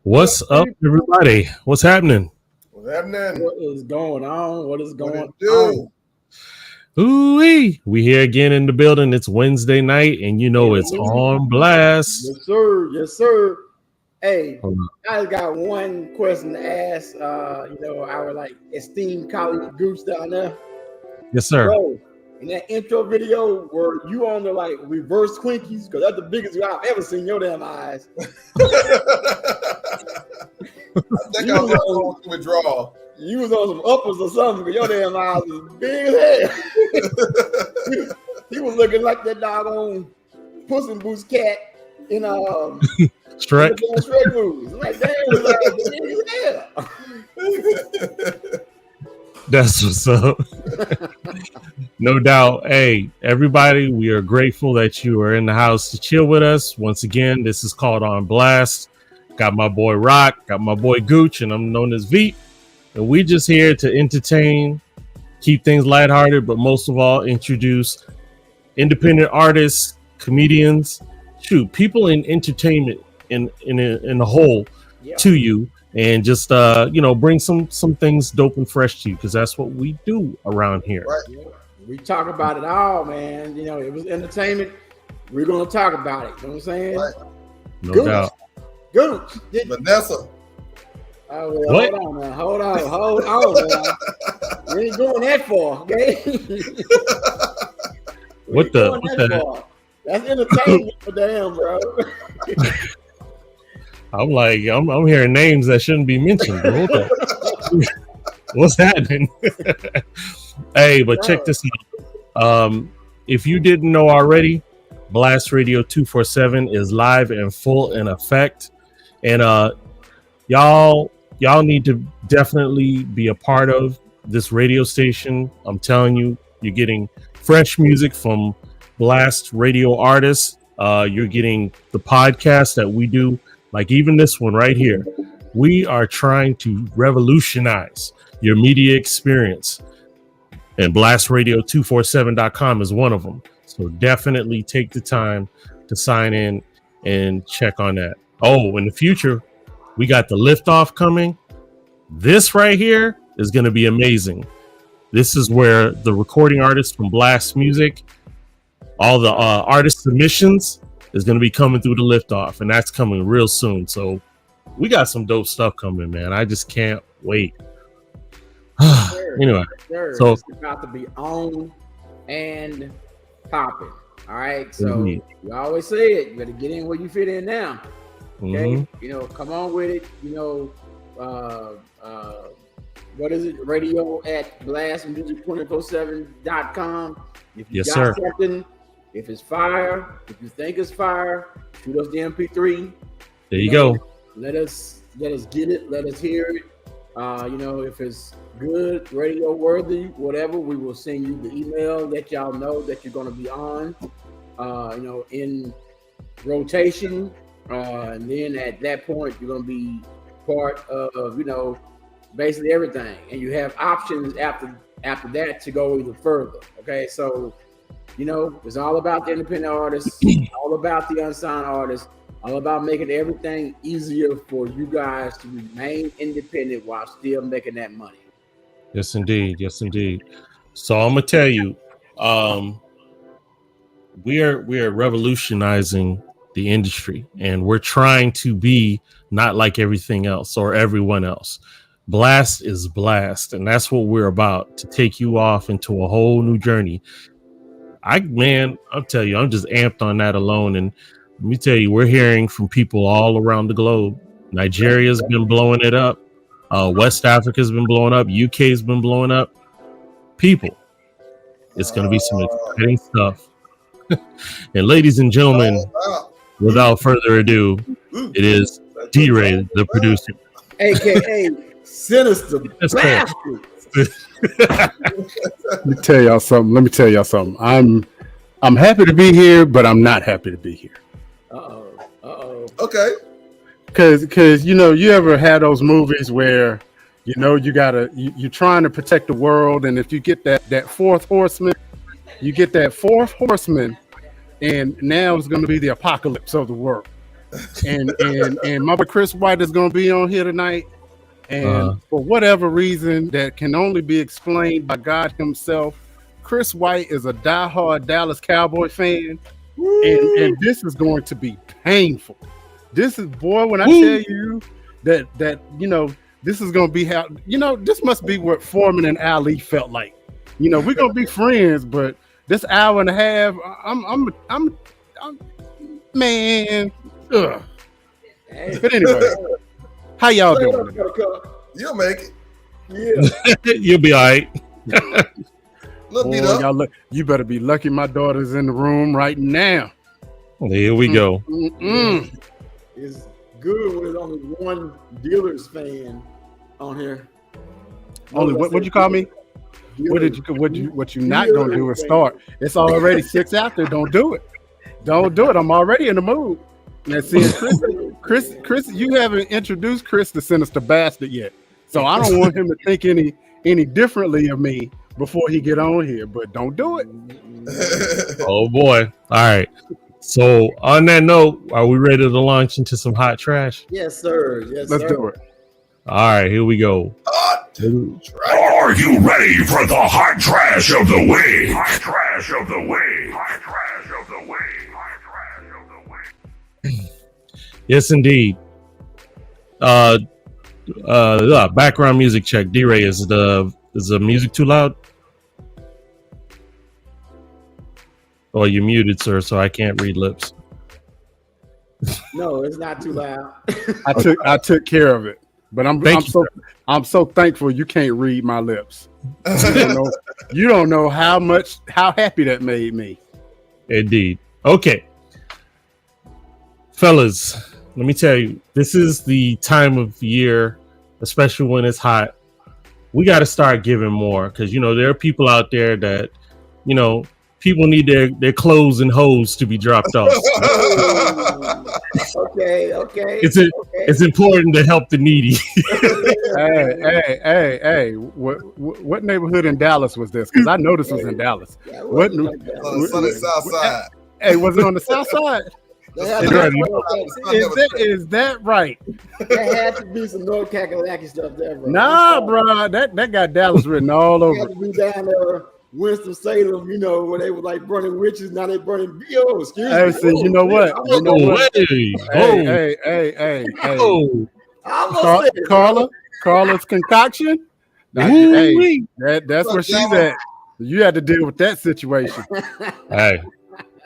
What What's up, up, everybody? What's happening? what's happening? What is going on? What is What going it do? on? Ooh-wee. We here again in the building. It's Wednesday night, and you know it's on blast. Yes, sir. Yes, sir. Hey, Hold on. I just got one question to ask. Our like esteemed colleague Goose down there. Yes, sir. Bro, in that intro video, were you on the like reverse Twinkies? Because that's the biggest I've ever seen in your damn eyes. I think I was on to withdrawal. You was on some uppers or something, because your damn eyes was big as hell. he was looking like that doggone Puss in Boots cat in Shrek. Shrek movies. Like, damn, it was like, big as hell. That's what's up. No doubt. Hey, everybody, we are grateful that you are in the house to chill with us. Once again, this is called On Blast. Got my boy Rock, got my boy Gooch, and I'm known as Veep. And we just here to entertain, keep things lighthearted, but most of all, introduce independent artists, comedians, people in entertainment in the whole to you, and just bring some things dope and fresh to you, because that's what we do around here. Right. We talk about it all, man. You know, it was entertainment. We're gonna talk about it. You know what I'm saying? Right. No doubt. Gooch. Vanessa. Oh, well, What? hold on, man. We ain't going that far, okay? What the? Far. That's entertainment for damn, bro. I'm like, I'm hearing names that shouldn't be mentioned. Bro. What's happening? Hey, but check this out. If you didn't know already, Blast Radio 247 is live and full in effect, and y'all need to definitely be a part of this radio station. I'm telling you, you're getting fresh music from Blast Radio artists. You're getting the podcast that we do, like even this one right here. We are trying to revolutionize your media experience, and blastradio247.com is one of them. So definitely take the time to sign in and check on that. Oh, in the future, we got the liftoff coming. This right here is going to be amazing. This is where the recording artists from Blast Music, all the artist submissions is going to be coming through the liftoff, and that's coming real soon. So we got some dope stuff coming, man. I just can't wait. Anyway, so it's about to be on and popping. All right, so you always say it. You better get in where you fit in now. Okay, you know, come on with it. You know, what is it? Radio at blastmusic247.com. If you got something, if it's fire, if you think it's fire, shoot us the MP3. There you go. Let us get it. Let us hear it. If it's good, radio worthy, whatever, we will send you the email, let y'all know that you're going to be on, in rotation. And then at that point, you're going to be part of, basically everything. And you have options after that to go even further. Okay. So, it's all about the independent artists, all about the unsigned artists, all about making everything easier for you guys to remain independent while still making that money. Yes, indeed. Yes, indeed. So I'm gonna tell you, we are revolutionizing the industry, and we're trying to be not like everything else or everyone else. Blast is blast, and that's what we're about, to take you off into a whole new journey. I'll tell you, I'm just amped on that alone. And let me tell you, we're hearing from people all around the globe. Nigeria's been blowing it up. West Africa's been blowing up. UK's been blowing up. People, it's going to be some exciting stuff. And ladies and gentlemen, without further ado, it is D-Ray, the producer. AKA Sinister Bastard. Let me tell y'all something. I'm happy to be here, but I'm not happy to be here. Okay. Because you ever had those movies where you're trying to protect the world, and if you get that fourth horseman, and now it's going to be the apocalypse of the world. and my boy Chris White is gonna be on here tonight. And for whatever reason that can only be explained by God himself, Chris White is a diehard Dallas Cowboy fan, and this is going to be painful. This is, boy, when I tell you that you know, this is gonna be how, you know, this must be what Foreman and Ali felt like. You know, we're gonna be friends, but this hour and a half, I'm man. Ugh. But anyway, how y'all doing? You'll make it. Yeah. You'll be all right. Look beat Boy, up. you better be lucky my daughter's in the room right now. Here we go. It's good when there's only one dealer's fan on here. Only what you call me? What you not gonna do is start. It's already 6 out there. Don't do it. Don't do it. I'm already in the mood. And see, Chris, you haven't introduced Chris the sinister bastard yet, so I don't want him to think any differently of me before he get on here. But don't do it. Oh boy! All right. So on that note, are we ready to launch into some hot trash? Yes, sir. Yes, Let's sir. do it. All right, here we go. Hot Are you ready for the hot trash of the week? Hot trash of the week. Hot trash of the week. Hot trash of the week. Yes, indeed. Background music check. D-Ray, is the music too loud? Oh, you're muted, sir, so I can't read lips. No, it's not too loud. I took care of it, but I'm so thankful you can't read my lips. You don't know how happy that made me. Indeed. Okay. Fellas, let me tell you, this is the time of year, especially when it's hot. We got to start giving more because, you know, there are people out there that, you know, people need their clothes and hose to be dropped off. Okay. It's important to help the needy. Hey! What neighborhood in Dallas was this? Because I know this was in Dallas. Yeah, What? on the south side. Hey, was it on the south side? Is that right? There had to be some North Kakalaki stuff there, bro. Nah, bro, that got Dallas written all It over. had to be down there, Winston-Salem, you know, where they were like burning witches. Now they burning. Yo, excuse Hey, me. see, you know what? You know what? Hey. Oh, I almost said it, bro. Carla's concoction. Hey, that's where she's at. You had to deal with that situation. hey,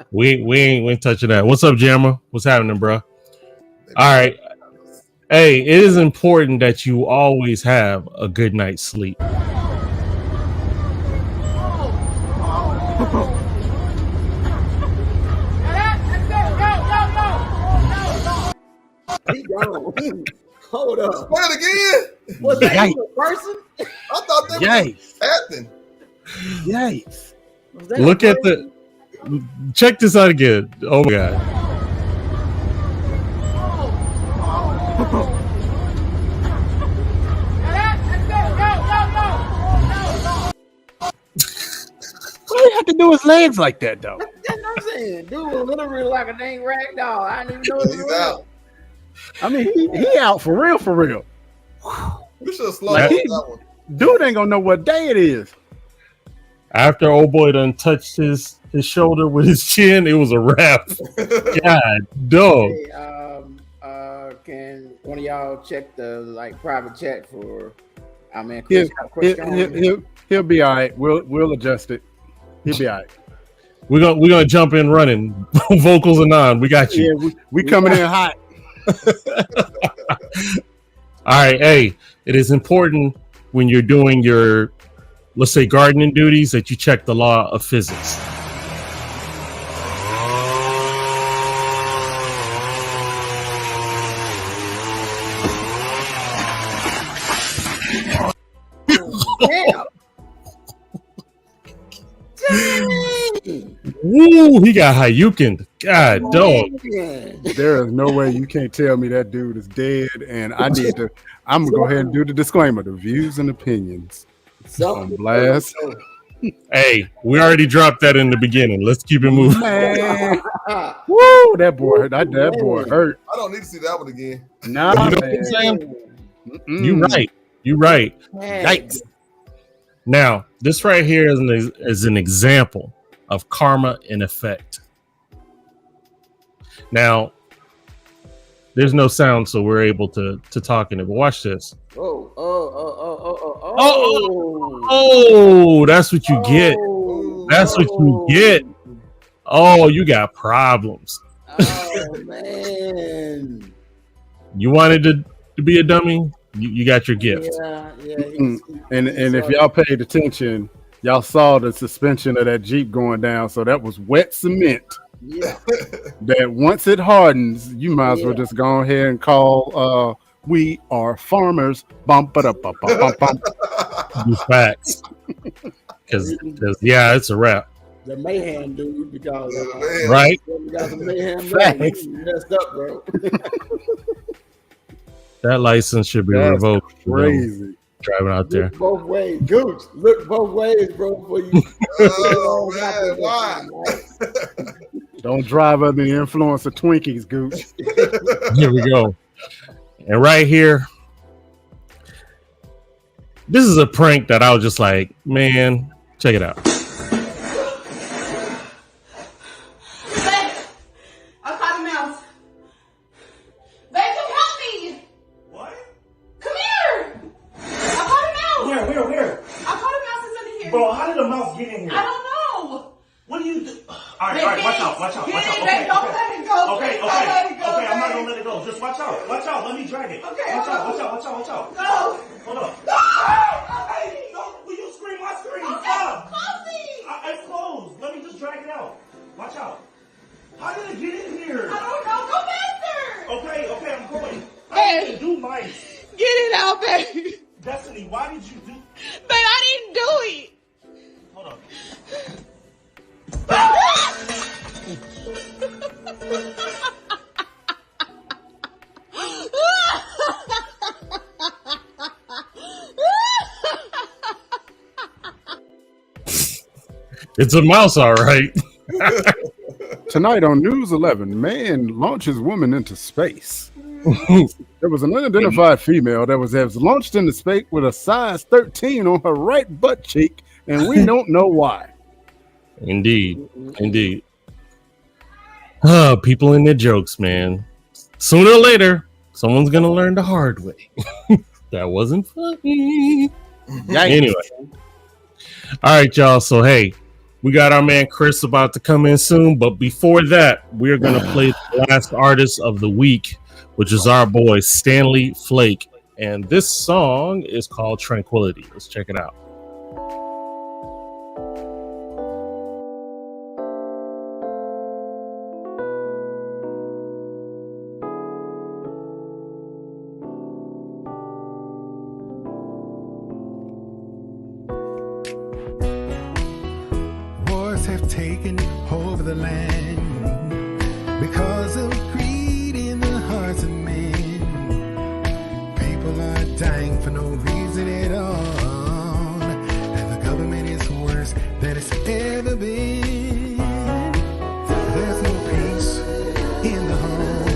we ain't touching that. What's up, Jammer? What's happening, bro? All right. Hey, it is important that you always have a good night's sleep. He gone. Hold up. Play it again. Was that Yikes. even a person? I thought that was Yikes! Captain. Yikes! Was that Look a at person? check this out again. Oh my god. What do you have to do his legs like that, though? That's what I'm saying. Dude was literally like a dang rag doll. I didn't even know he He's was out. I mean, he out for real. We should have slowed Like, that one. Dude ain't gonna know what day it is. After old boy done touched his shoulder with his chin, it was a wrap. God, dog. Hey, can one of y'all check the like private chat for? I mean, Chris got a question. He'll be all right. We'll adjust it. He'll be all right. We're gonna jump in running. Vocals and on. We got you. Yeah, we coming in hot. All right. Hey, it is important when you're doing your, let's say, gardening duties that you check the law of physics. Damn. Woo, he got Hayukin. God, dog. There is no way you can't tell me that dude is dead. And I'm gonna go ahead and do the disclaimer: the views and opinions on blast Hey, we already dropped that in the beginning. Let's keep it moving. Man. Woo, that boy hurt. I don't need to see that one again. Nah, You know what man. I'm saying? Mm-mm. You right. Man. Yikes. Now, this right here is an example of karma in effect. Now, there's no sound, so we're able to talk in it. But watch this. Oh, that's what you get. That's what you get. Oh, you got problems. Oh man. You wanted to be a dummy? You got your gift. Yeah. And if y'all paid attention, y'all saw the suspension of that Jeep going down. So that was wet cement. Yeah. That once it hardens, you might as well just go ahead and call we are farmers. Bump it up, bump. Do facts. Because yeah, it's a wrap. The mayhem dude, because Right? we got some mayhem. Facts. You messed up, bro. That license should be That's revoked. crazy. Driving out there. Look both ways, Gooch. Look both ways, bro. Before you. Oh man, why? Don't drive under the influence of Twinkies, Gooch. Here we go. And right here, this is a prank that I was just like, man, check it out. Babe, I caught a mouse. Babe, come help me. What? Come here. I caught a mouse. Where? I caught a mouse that's under here. Bro, how did the mouse get in here? I don't know. What do you do? All right, Babe, watch out. Get it, Okay, babe. Don't let it go. Okay, Don't let it go, I'm not babe. gonna let it go. Just watch out. Let me drag it. Okay, Watch hold out. No. Hold up. No. No, will you scream? I scream. Okay, Stop. close me. It's closed. Let me just drag it out. Watch out. How did it get in here? I don't know. Go faster. Okay, I'm going. I Babe. didn't do mice. Get it out, babe. Destiny, why did you do? Babe, I didn't do it. Hold up. It's a mouse, all right. Tonight on News 11, man launches woman into space. There was an unidentified female that was launched into space with a size 13 on her right butt cheek, and we don't know why. Indeed. People and their jokes, man. Sooner or later, someone's gonna learn the hard way. That wasn't funny. Anyway. All right, y'all. So hey, we got our man Chris about to come in soon, but before that, we're gonna play the last artist of the week, which is our boy Stanley Flake. And this song is called Tranquility. Let's check it out. Wars have taken over the land because of greed in the hearts of men. People are dying for no reason at all, and the government is worse than it's ever been. There's no peace in the home.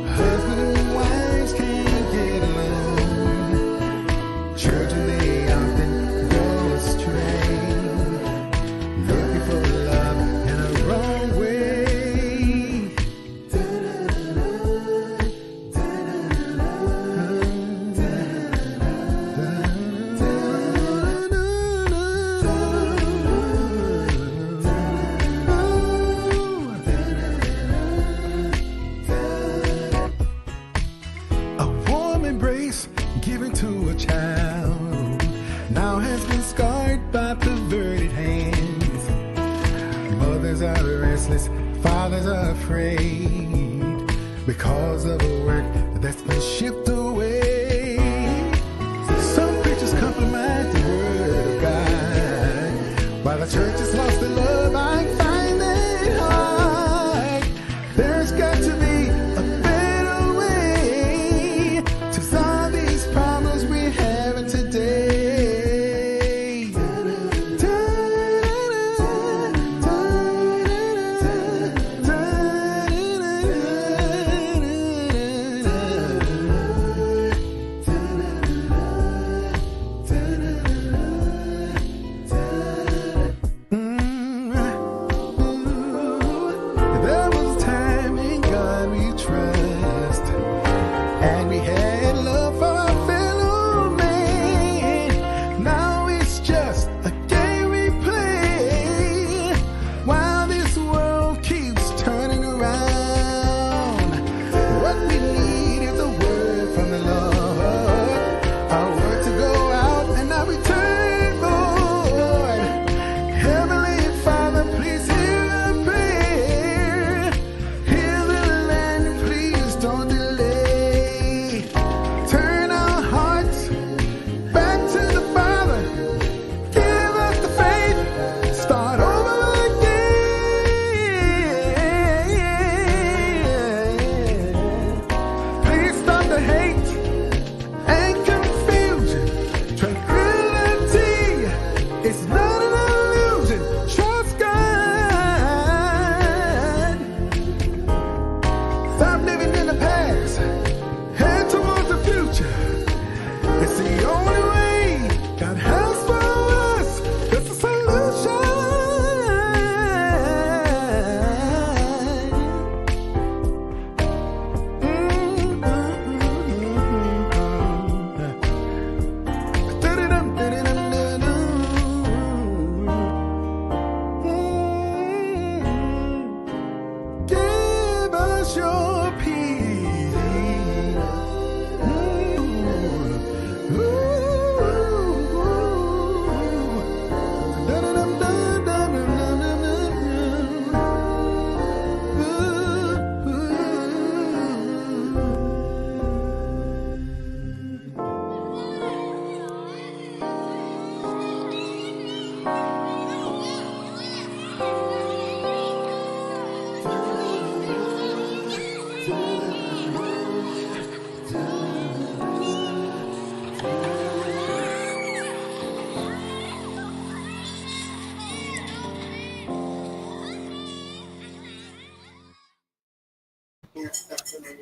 Husband and wives can't get along. Children, they often go astray, looking for love in a wrong way. A warm embrace given to a child now has been scarred by perverted hands. Mothers are restless, fathers are afraid because of a work that's been shipped away. Some preachers compromise the word of God, while the church has lost the love. I find it hard. There's got to be a better way to solve these problems we're having today.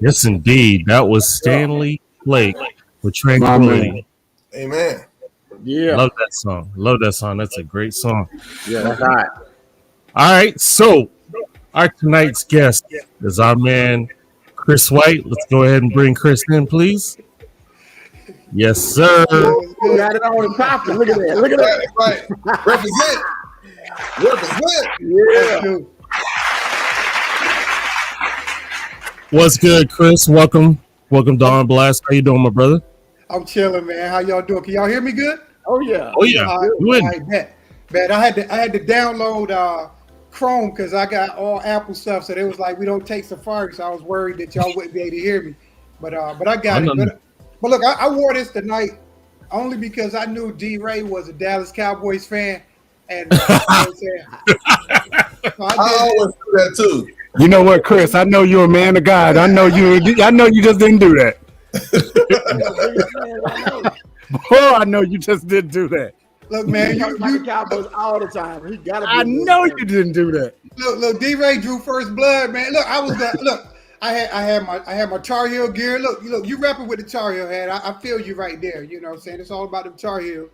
Yes, indeed. That was Stanley Blake with Tranquility. Amen. Yeah. Love that song. Love that song. That's a great song. Yeah, that's all right. All right. So, our tonight's guest is our man, Chris White. Let's go ahead and bring Chris in, please. Yes, sir. You got it on and popping. Look at that. Look at that. Right. Represent. Represent. Yeah. What's good, Chris? Welcome to On Blast. How you doing, my brother? I'm chilling, man. How y'all doing? Can y'all hear me good? Oh yeah. Oh yeah. All right, bet. Man, I had to download Chrome because I got all Apple stuff. So they was like, we don't take Safari. So I was worried that y'all wouldn't be able to hear me. But I got it. But look, I wore this tonight only because I knew D. Ray was a Dallas Cowboys fan, and you know what I'm saying? So I always do that too. You know what, Chris? I know you're a man of God. I know you just didn't do that. I know you just didn't do that. Look, man, you Cowboys all the time. He gotta be I know you didn't do that. Look, D. Ray drew first blood, man. Look, I had my Tar Heel gear. Look, you rapping with the Tar Heel hat. I feel you right there. You know what I'm saying? It's all about the Tar Heel.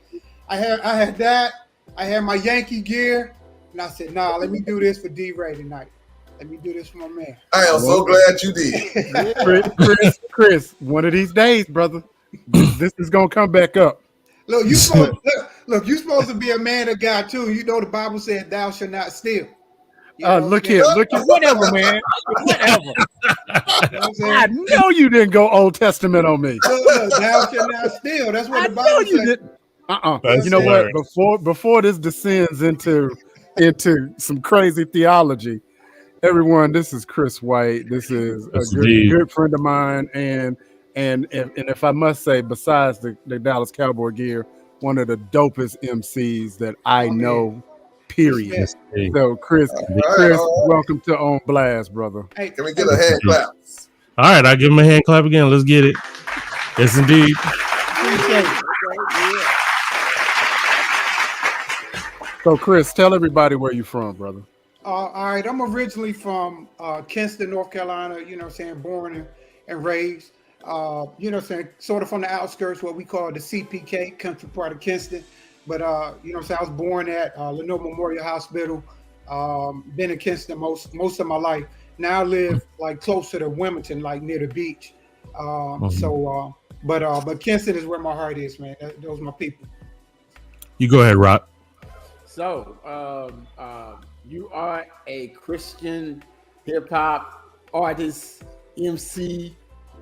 I had that. I had my Yankee gear, and I said, nah, let me do this for D. Ray tonight. Let me do this for my man. I am so glad you did. Chris, one of these days, brother, this is gonna come back up. Look, you supposed to be a man of God too. You know the Bible said, "Thou shalt not steal." Look here, whatever, man, whatever. I know you didn't go Old Testament on me. Look, thou shalt not steal. That's what the Bible said. You know what? Before this descends into some crazy theology, everyone, this is Chris White. This is a good friend of mine, and if I must say, besides the Dallas Cowboy gear, one of the dopest MCs that I know. Period. So, Chris, welcome to On Blast, brother. Hey, can we get a hand clap? All right, I'll give him a hand clap again. Let's get it. Yes, indeed. So, Chris, tell everybody where you're from, brother. All right, I'm originally from Kinston, North Carolina. You know what I'm saying? Born and raised. You know what I'm saying? Sort of from the outskirts, what we call the CPK, country part of Kinston. But, you know what I'm saying? I was born at Lenoir Memorial Hospital. Been in Kinston most of my life. Now I live like closer to Wilmington, like near the beach. But Kinston is where my heart is, man. Those are my people. You go ahead, Rock. So, you are a Christian hip hop artist, MC,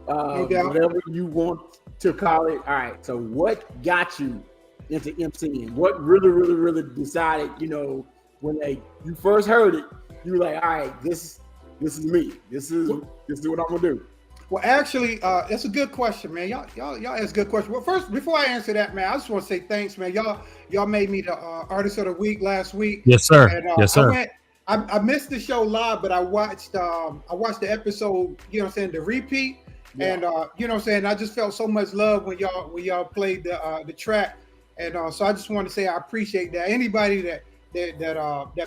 whatever you want to call it. All right. So, what got you into MCing? What really decided, you know, when you first heard it, you were like, all right, this is me. This is what I'm gonna do. Well, actually, that's a good question, man. Y'all ask good question. Well, first, before I answer that, man, I just want to say thanks, man. Y'all made me the artist of the week last week. Yes, sir. And, yes, sir. I missed the show live, but I watched the episode. You know what I'm saying, the repeat, and you know what I'm saying. I just felt so much love when y'all played the track. And so I just want to say I appreciate that. Anybody that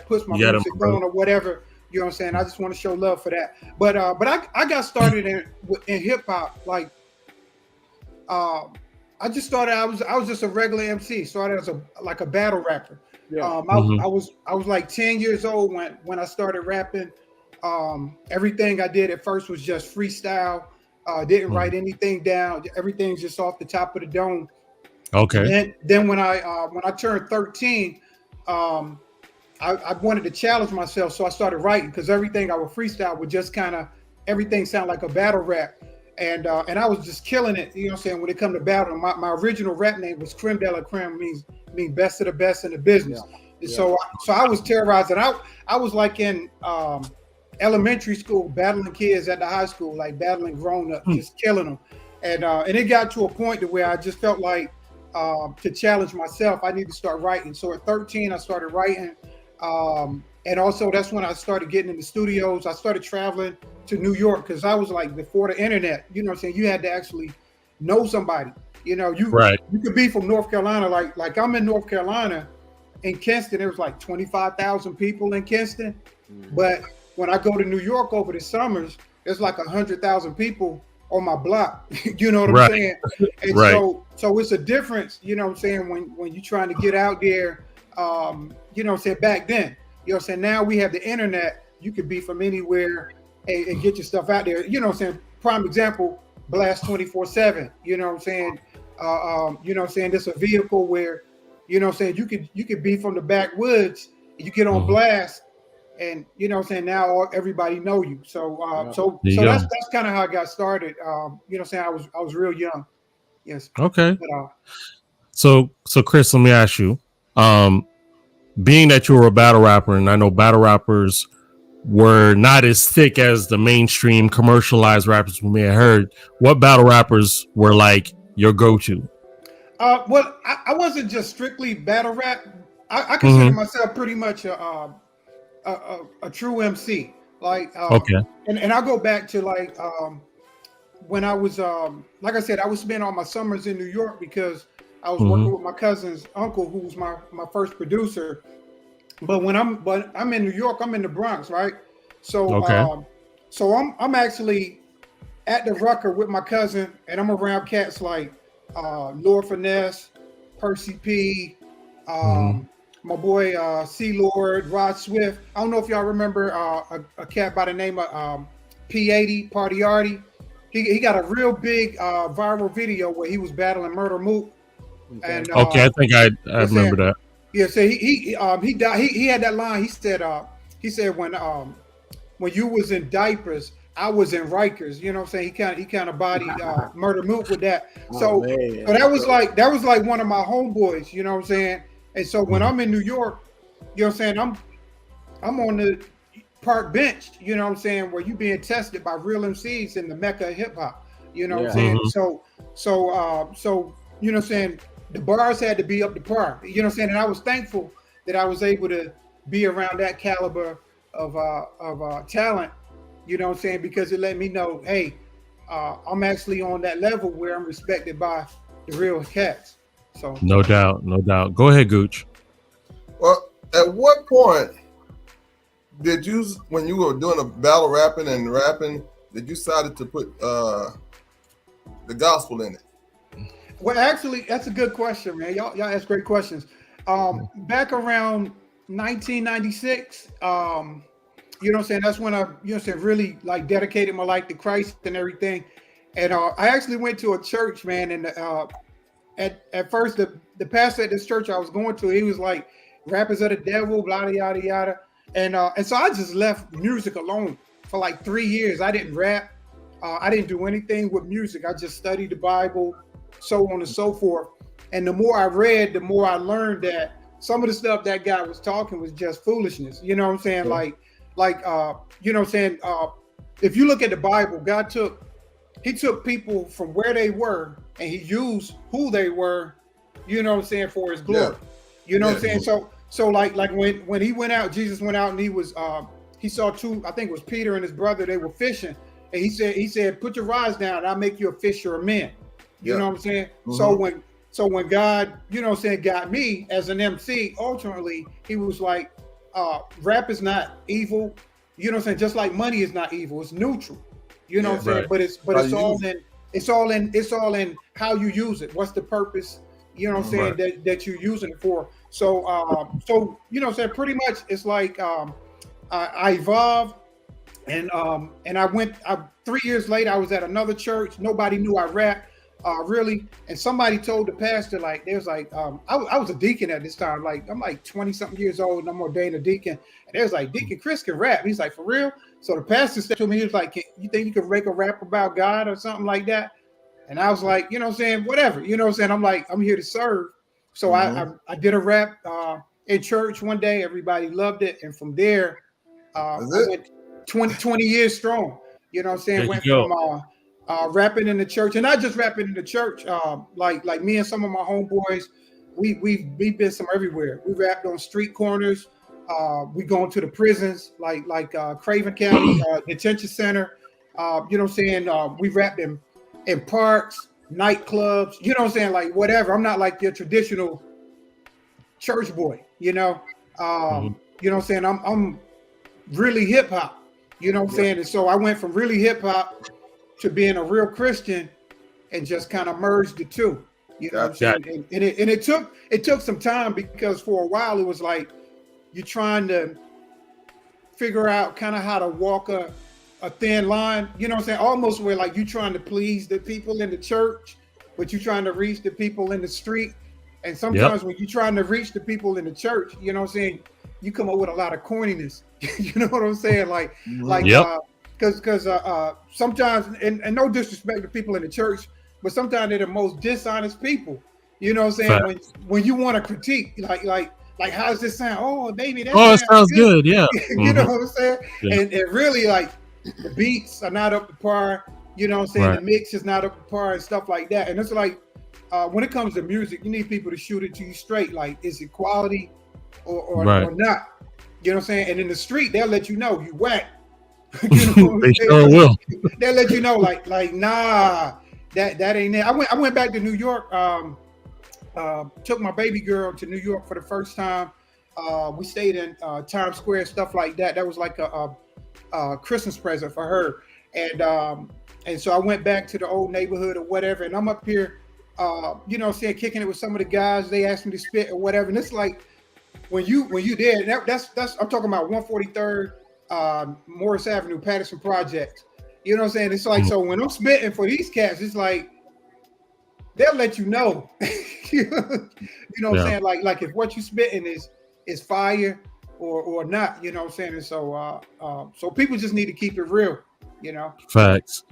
puts my music on or whatever, you know what I'm saying? I just want to show love for that. But I got started in hip hop. Like I just started. I was just a regular MC. Started as a battle rapper. Yeah. I was like 10 years old when I started rapping. Everything I did at first was just freestyle. Didn't write anything down. Everything's just off the top of the dome. Okay. Then when I turned 13, I wanted to challenge myself, so I started writing because everything I would freestyle would just kind of everything sound like a battle rap, and I was just killing it. You know what I'm saying? When it come to battle, my original rap name was Creme de la Creme, means best of the best in the business. Yeah. So I was terrorizing. I was like in elementary school battling kids at the high school, like battling grown up, just killing them, and it got to a point to where I just felt like. To challenge myself, I need to start writing. So at 13, I started writing. And also that's when I started getting in the studios. I started traveling to New York because I was like before the internet, you know what I'm saying? You had to actually know somebody. You know, you could be from North Carolina, like I'm in North Carolina. In Kinston, there was like 25,000 people in Kinston. But when I go to New York over the summers, there's like 100,000 people on my block. You know what I'm Right. saying? And Right. so it's a difference, you know what I'm saying, when you're trying to get out there, you know what I'm saying, back then. You know what I'm saying? Now we have the internet, you could be from anywhere and get your stuff out there. You know what I'm saying? Prime example, Blast 24/7. You know what I'm saying? You know what I'm saying? There's a vehicle where, you know what I'm saying, you could be from the backwoods, you get on blast, and you know what I'm saying, now everybody know you. So that's kind of how I got started. You know what I'm saying? I was real young. Yes. Okay. But, So Chris, let me ask you, being that you were a battle rapper, and I know battle rappers were not as thick as the mainstream commercialized rappers we may have heard, what battle rappers were like your go-to? Well, I wasn't just strictly battle rap. I consider myself pretty much a true MC. Like, Okay. And I'll go back to like when I was like I said, I would spend all my summers in New York because I was working with my cousin's uncle, who was my first producer. But I'm in New York, I'm in the Bronx, right? So so I'm actually at the Rucker with my cousin, and I'm around cats like Lord Finesse, Percy P, my boy C Lord, Rod Swift. I don't know if y'all remember a cat by the name of P80, Party Arty. He got a real big viral video where he was battling Murder Mook. And I think I remember that. Yeah, so he died. He had that line. He said when you was in diapers, I was in Rikers. You know what I'm saying? He kind of bodied Murder Mook with that. So that was like one of my homeboys. You know what I'm saying? And so when I'm in New York, you know what I'm saying, I'm on the park bench. You know what I'm saying, where you being tested by real MCs in the Mecca of hip hop. You know what I'm saying? So you know what I'm saying, the bars had to be up to par. You know what I'm saying? And I was thankful that I was able to be around that caliber of talent, you know what I'm saying? Because it let me know, hey, I'm actually on that level where I'm respected by the real cats. So no doubt. Go ahead, Gooch. Well, at what point did you, when you were doing a battle rapping, did you decide to put the gospel in it? Well, actually, that's a good question, man. Y'all ask great questions. Back around 1996, you know what I'm saying, that's when I, you know what I'm saying, really like dedicated my life to Christ and everything. And I actually went to a church, man, and at first the pastor at this church I was going to, he was like, rappers are the devil, blah, yada, yada. And so I just left music alone for like 3 years. I didn't rap. I didn't do anything with music. I just studied the Bible, so on and so forth. And the more I read, the more I learned that some of the stuff that guy was talking was just foolishness. You know what I'm saying? Like you know what I'm saying? If you look at the Bible, God took people from where they were and he used who they were, you know what I'm saying, for his glory. You know what I'm saying? So like when he went out, Jesus went out and he saw two, I think it was Peter and his brother, they were fishing. And he said, put your rods down and I'll make you a fisher of men. You know what I'm saying? So when God, you know what I'm saying, got me as an MC, ultimately, he was like, rap is not evil. You know what I'm saying? Just like money is not evil, it's neutral. You know what I'm saying? But it's all in how you use it. What's the purpose, you know what I'm saying, that you're using it for. So you know what I'm saying, pretty much it's like I evolved and I went 3 years later, I was at another church. Nobody knew I rapped. Really, and somebody told the pastor, like, they was like, I was a deacon at this time, like I'm like 20 something years old and I'm ordained a deacon, and they was like, Deacon Chris can rap. He's like, for real? So the pastor said to me, he was like, you think you could make a rap about God or something like that? And I was like, you know what I'm saying, whatever, you know what I'm saying, I'm like, I'm here to serve. So I did a rap in church one day, everybody loved it, and from there I went 20 years strong, you know what I'm saying, went from rapping in the church, and not just rapping in the church. Like me and some of my homeboys, we've been some everywhere. We rapped on street corners. We going to the prisons, like Craven County Detention Center. You know what I'm saying? We rapped in parks, nightclubs. You know what I'm saying? Like whatever. I'm not like your traditional church boy. You know. You know what I'm saying? I'm really hip hop. You know what I'm saying? And so I went from really hip hop to being a real Christian and just kind of merged the two. You know what I'm saying? And it took some time, because for a while it was like you're trying to figure out kind of how to walk a thin line, you know what I'm saying? Almost where like you're trying to please the people in the church, but you're trying to reach the people in the street. And sometimes when you're trying to reach the people in the church, you know what I'm saying, you come up with a lot of corniness. You know what I'm saying? Because sometimes, and no disrespect to people in the church, but sometimes they're the most dishonest people. You know what I'm saying? When you want to critique, like how does this sound? Oh, baby, that it sounds good. Yeah. You know what I'm saying? Yeah. And really, like, the beats are not up to par. You know what I'm saying? Right. The mix is not up to par and stuff like that. And it's like, when it comes to music, you need people to shoot it to you straight. Like, is it quality or not? You know what I'm saying? And in the street, they'll let you know you whack. You know they sure will. They'll let you know, like nah, that ain't it. I went back to New York. Took my baby girl to New York for the first time. We stayed in Times Square, stuff like that. That was like a Christmas present for her. And so I went back to the old neighborhood or whatever. And I'm up here, you know, saying, kicking it with some of the guys. They asked me to spit or whatever. And it's like when you there, that's I'm talking about 143rd Morris Avenue, Patterson Projects. You know what I'm saying? It's like, so when I'm spitting for these cats, it's like they'll let you know. You know what I'm saying? Like if what you spitting is fire or not, you know what I'm saying? And so so people just need to keep it real, you know. Facts.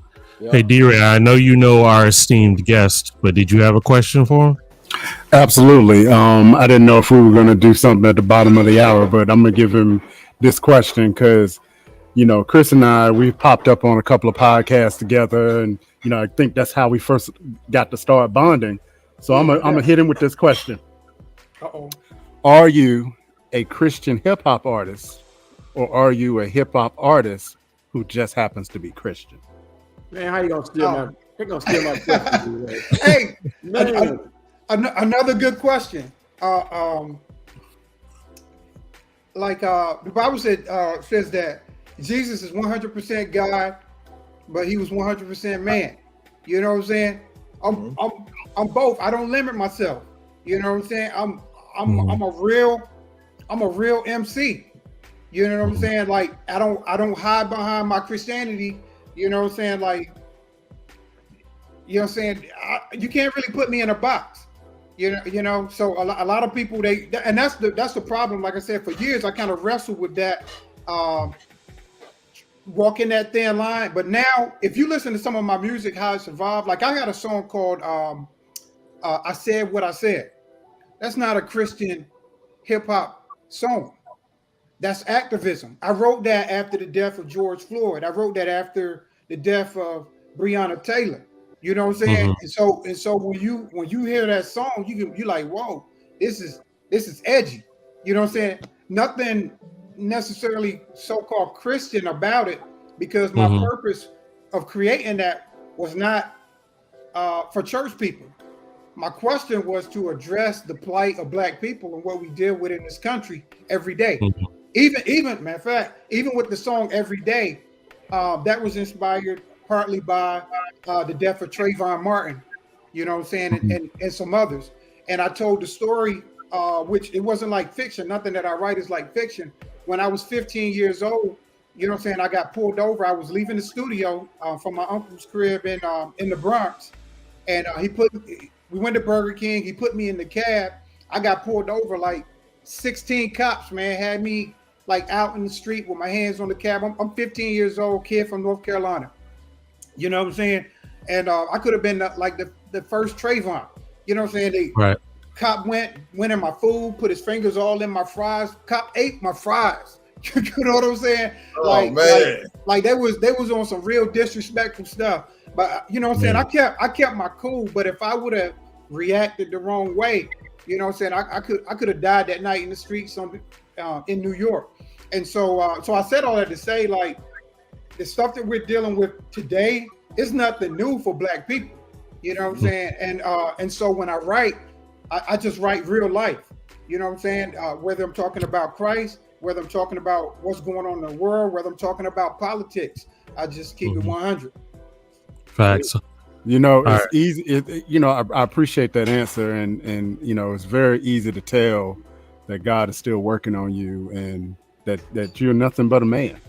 Hey, D-Ray, I know you know our esteemed guest, but did you have a question for him? Absolutely. I didn't know if we were going to do something at the bottom of the hour, but I'm going to give him this question because, you know, Chris and I, we popped up on a couple of podcasts together, and, you know, I think that's how we first got to start bonding. So I'm gonna hit him with this question. Are you a Christian hip hop artist, or are you a hip hop artist who just happens to be Christian? Man, how you gonna steal my question? Hey, another good question. Like the Bible says that Jesus is 100% God, but he was 100% man. You know what I'm saying? I'm both. I don't limit myself. You know what I'm saying? I'm a real MC. You know what I'm saying? Like I don't hide behind my Christianity. You know what I'm saying? Like, you know what I'm saying? You can't really put me in a box. You know. So a lot of people and that's the problem. Like I said, for years I kind of wrestled with that, walking that thin line. But now, if you listen to some of my music, how it survived. Like I got a song called "I Said What I Said." That's not a Christian hip hop song. That's activism. I wrote that after the death of George Floyd. I wrote that after the death of Breonna Taylor. You know what I'm saying? And so when you hear that song, you're like, whoa, this is edgy. You know what I'm saying? Nothing necessarily so-called Christian about it, because my purpose of creating that was not for church people. My question was to address the plight of Black people and what we deal with in this country every day. Even matter of fact, even with the song "Every Day," that was inspired partly by the death of Trayvon Martin. You know what I'm saying, and some others. And I told the story, which it wasn't like fiction. Nothing that I write is like fiction. When I was 15 years old, you know what I'm saying, I got pulled over. I was leaving the studio from my uncle's crib in the Bronx, and we went to Burger King. He put me in the cab. I got pulled over. Like 16 cops, man, had me like out in the street with my hands on the cab. I'm 15 years old, kid from North Carolina. You know what I'm saying? And I could have been like the first Trayvon. You know what I'm saying? Cop went in my food, put his fingers all in my fries. Cop ate my fries. You know what I'm saying? Like they was on some real disrespectful stuff. But you know what I'm saying? I kept my cool. But if I would have reacted the wrong way, you know what I'm saying, I could have died that night in the streets in New York. And so I said all that to say, like, the stuff that we're dealing with today is nothing new for Black people. You know what I'm saying? And so when I write, I just write real life. You know what I'm saying? Whether I'm talking about Christ, whether I'm talking about what's going on in the world, whether I'm talking about politics. I just keep it 100. Facts. You know, it's right. easy. I appreciate that answer, and it's very easy to tell that God is still working on you, and that you're nothing but a man.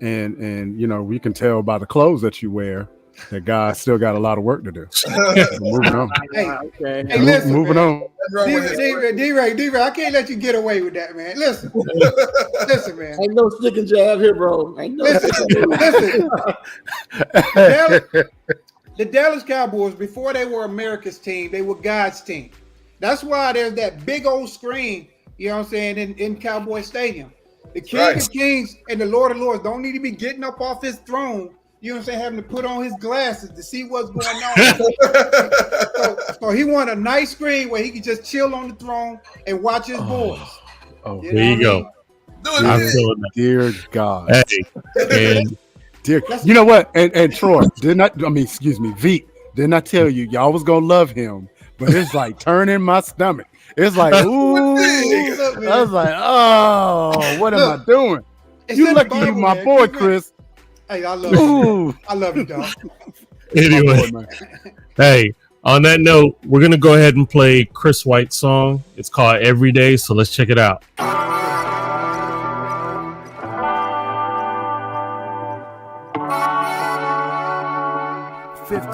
And we can tell by the clothes that you wear that God still got a lot of work to do. Moving on. Hey, listen, moving man. on. D-Ray, I can't let you get away with that, man. Listen, man. Ain't no stick and jab here, bro. Ain't no listen. The Dallas Cowboys, before they were America's team, they were God's team. That's why there's that big old screen, you know what I'm saying, in Cowboy Stadium. The King of Kings and the Lord of Lords don't need to be getting up off his throne, you know what I'm saying, having to put on his glasses to see what's going on. so he want a nice screen where he can just chill on the throne and watch his boys. There you go. Dear God. Hey, and dear, you know what? And Troy, Veet, didn't I tell you y'all was gonna love him? But it's like turning my stomach. It's like, ooh. I was like, oh, what am I doing? You lucky you my boy, Chris. Hey, I love you. I love you, dog. Anyway, hey, on that note, we're going to go ahead and play Chris White's song. It's called Every Day, so let's check it out. 15,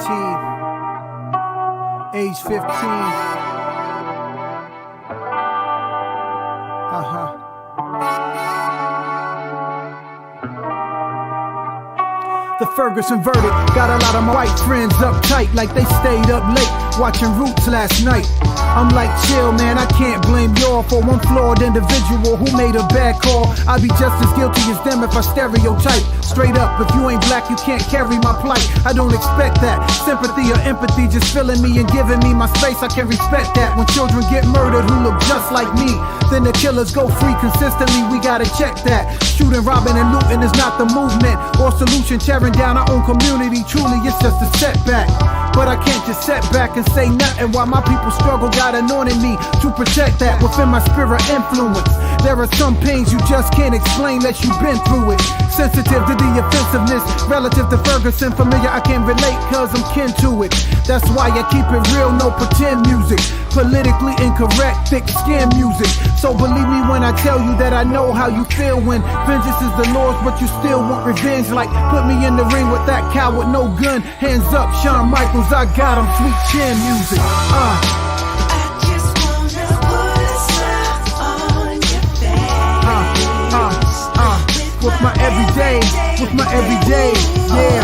age 15. The Ferguson verdict got a lot of my white friends uptight, like they stayed up late watching Roots last night. I'm like, chill, man, I can't blame y'all for one flawed individual who made a bad call. I'd be just as guilty as them if I stereotype. Straight up, if you ain't black, you can't carry my plight. I don't expect that. Sympathy or empathy just filling me and giving me my space, I can respect that. When children get murdered who look just like me, then the killers go free consistently, we gotta check that. Shooting, robbing, and looting is not the movement or solution. Tearing down our own community, truly it's just a setback. But I can't just sit back and say nothing while my people struggle. God anointed me to protect that within my spirit influence. There are some pains you just can't explain unless you've been through it. Sensitive to the offensiveness relative to Ferguson, familiar I can relate cause I'm kin to it. That's why I keep it real, no pretend music. Politically incorrect, thick skin music. So believe me when I tell you that I know how you feel when vengeance is the Lord's but you still want revenge. Like put me in the ring with that cow with no gun. Hands up, Shawn Michaels, I got him, sweet chin music. With my everyday, yeah,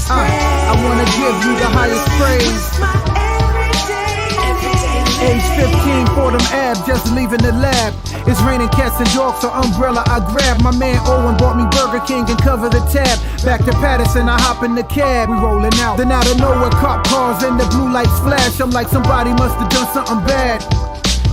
I wanna give you the highest praise. Age 15 for them abs, just leaving the lab. It's raining cats and dogs, so umbrella I grab. My man Owen bought me Burger King and cover the tab. Back to Patterson, I hop in the cab. We rolling out. Then out of nowhere, cop cars and the blue lights flash. I'm like, somebody must have done something bad.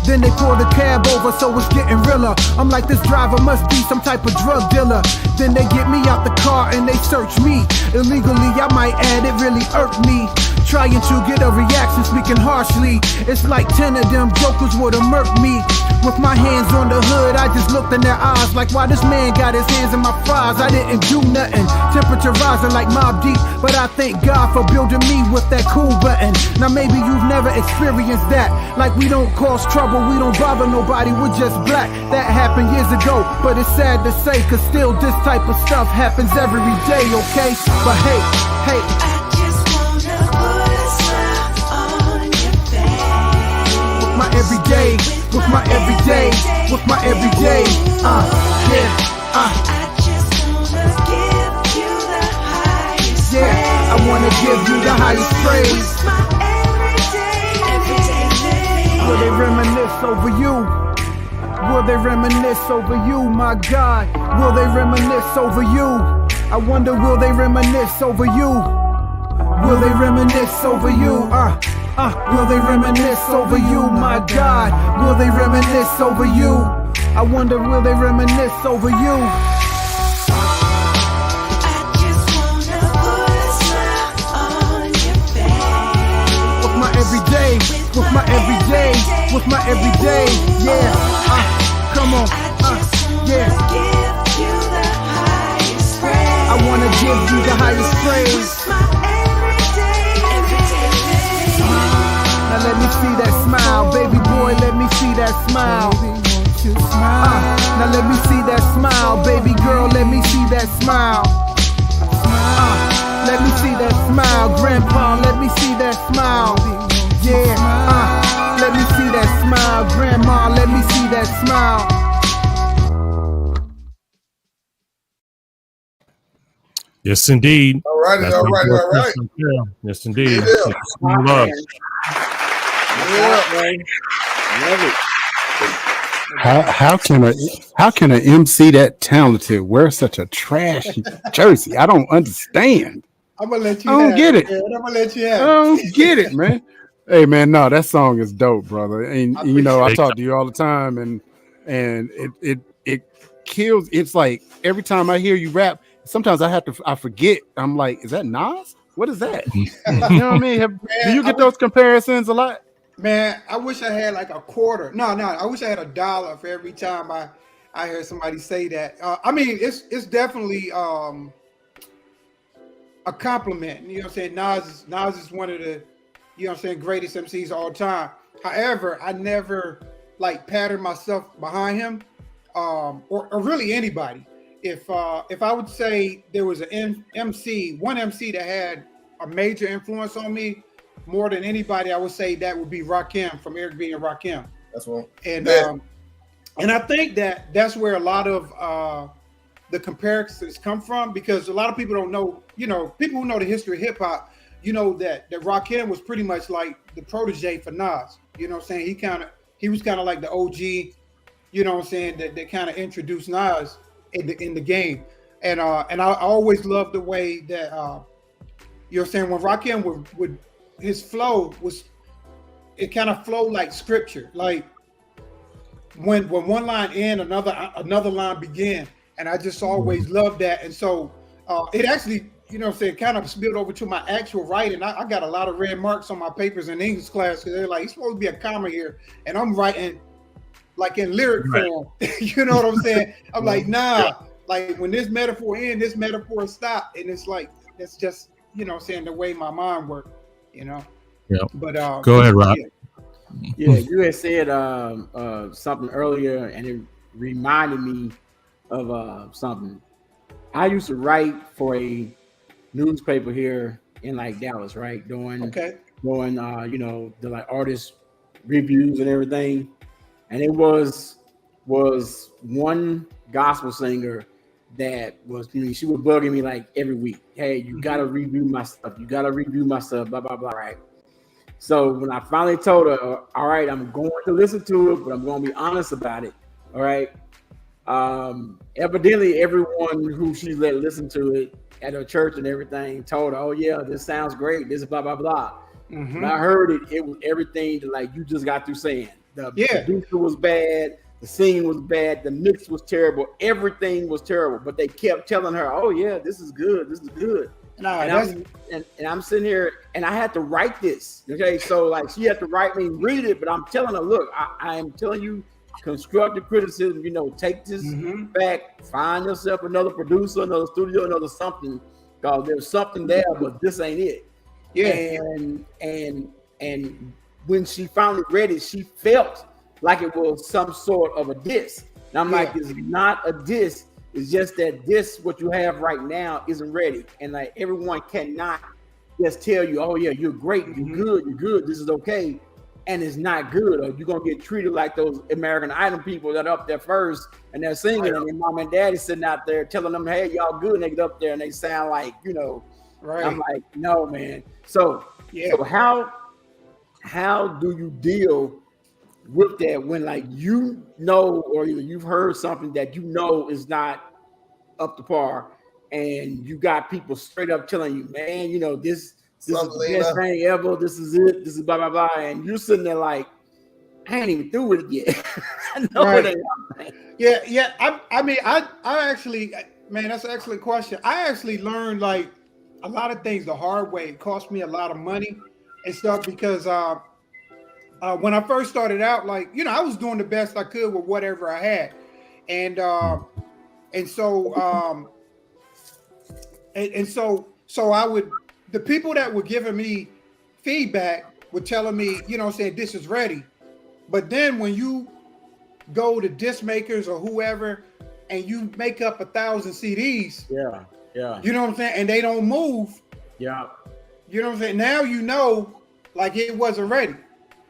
Then they pull the cab over, so it's getting realer. I'm like, this driver must be some type of drug dealer. Then they get me out the car and they search me. Illegally, I might add, it really irked me. Trying to get a reaction, speaking harshly. It's like 10 of them jokers would've murked me. With my hands on the hood, I just looked in their eyes like, why this man got his hands in my fries? I didn't do nothing, temperature rising like Mob Deep. But I thank God for building me with that cool button. Now maybe you've never experienced that. Like we don't cause trouble, we don't bother nobody, we're just black. That happened years ago, but it's sad to say, cause still this type of stuff happens every day, okay? But hey, everyday, with my everyday, with my everyday, I wanna give you the highest praise. Will they reminisce over you? Will they reminisce over you, my God? Will they reminisce over you? I wonder, will they reminisce over you? Will they reminisce over you? Will they reminisce over you, my God? Will they reminisce over you? I wonder, will they reminisce over you? With my everyday, with my everyday? What's my everyday? Yeah, come on, yeah. I wanna give you the highest praise. Now let me see that smile, baby boy, let me see that smile. Now let me see that smile, baby girl, let me see that smile. Let me see that smile, grandpa, let me see that smile. Yeah, let me see that smile, grandma, let me see that smile. Yes, indeed. All right. Yes, indeed. Yeah. Love. Love it. How can an MC that talented wear such a trashy jersey? I don't understand. I'm gonna let you. I don't get it. Man. I'm gonna let you have I don't get it, man. Hey, man, no, that song is dope, brother. And you know, I talk to you all the time, and it kills. It's like every time I hear you rap, sometimes I forget. I'm like, is that Nas? What is that? You know what I mean? Do you get those comparisons a lot? Man, I wish I had like a quarter. No, I wish I had $1 for every time I heard somebody say that. I mean, it's definitely a compliment. You know what I'm saying? Nas is one of the, you know what I'm saying, greatest MCs of all time. However, I never like patterned myself behind him, or really anybody. If I would say there was one MC that had a major influence on me, more than anybody, I would say that would be Rakim, from Eric B and Rakim. That's one. And and I think that's where a lot of the comparisons come from, because a lot of people don't know, you know, people who know the history of hip hop, you know, that Rakim was pretty much like the protege for Nas. You know what I'm saying? He was kind of like the OG, you know what I'm saying, that kind of introduced Nas in the game. And I always loved the way that you know what I'm saying, when Rakim would his flow was, it kind of flowed like scripture. Like when one line end, another line began, and I just always loved that. And so it actually, you know what I'm saying, kind of spilled over to my actual writing. I got a lot of red marks on my papers in English class because they're like, "You're supposed to be a comma here," and I'm writing like in lyric form. You know what I'm saying? I'm like, nah. Like when this metaphor ends, this metaphor stop, and it's like it's just, you know what I'm saying, the way my mind works. You know. Yeah. But go ahead, Rob. Yeah, you had said something earlier, and it reminded me of something. I used to write for a newspaper here in like Dallas, right? Doing you know, the like artist reviews and everything. And it was one gospel singer that was, you know, she was bugging me like every week. Hey, you gotta review my stuff. You gotta review my stuff. Blah blah blah. Right. So when I finally told her, all right, I'm going to listen to it, but I'm going to be honest about it. All right. Evidently, everyone who she let listen to it at her church and everything told her, oh yeah, this sounds great. This is blah blah blah. When I heard it, it was everything that, like you just got through saying. The producer was bad. The singing was bad. The mix was terrible. Everything was terrible. But they kept telling her, "Oh yeah, this is good. This is good." And I'm sitting here, and I had to write this. Okay, so like she had to write me and read it, but I'm telling her, "Look, I am telling you, constructive criticism. You know, take this back. Find yourself another producer, another studio, another something. Because there's something there, but this ain't it." Yeah, and when she finally read it, she felt like it was some sort of a diss. And I'm like, it's not a diss. It's just that this, what you have right now, isn't ready. And like everyone cannot just tell you, oh yeah, you're great, you're good, this is okay. And it's not good. Or you're gonna get treated like those American Idol people that are up there first and they're singing, and their mom and daddy sitting out there telling them, hey, y'all good, and they get up there and they sound like, you know, right. I'm like, no, man. So how do you deal with that when, like, you know, or you've heard something that you know is not up to par, and you got people straight up telling you, man, you know, this is the best thing ever, this is it, this is blah blah blah, and you're sitting there like, I ain't even through with it yet. I know it ain't. I mean, I actually, man, that's an excellent question. I actually learned like a lot of things the hard way. It cost me a lot of money and stuff because a when I first started out, like, you know, I was doing the best I could with whatever I had. And so I would, the people that were giving me feedback were telling me, you know, saying this is ready. But then when you go to disc makers or whoever and you make up 1,000 CDs, you know what I'm saying, and they don't move, you know what I'm saying, now you know, like, it wasn't ready.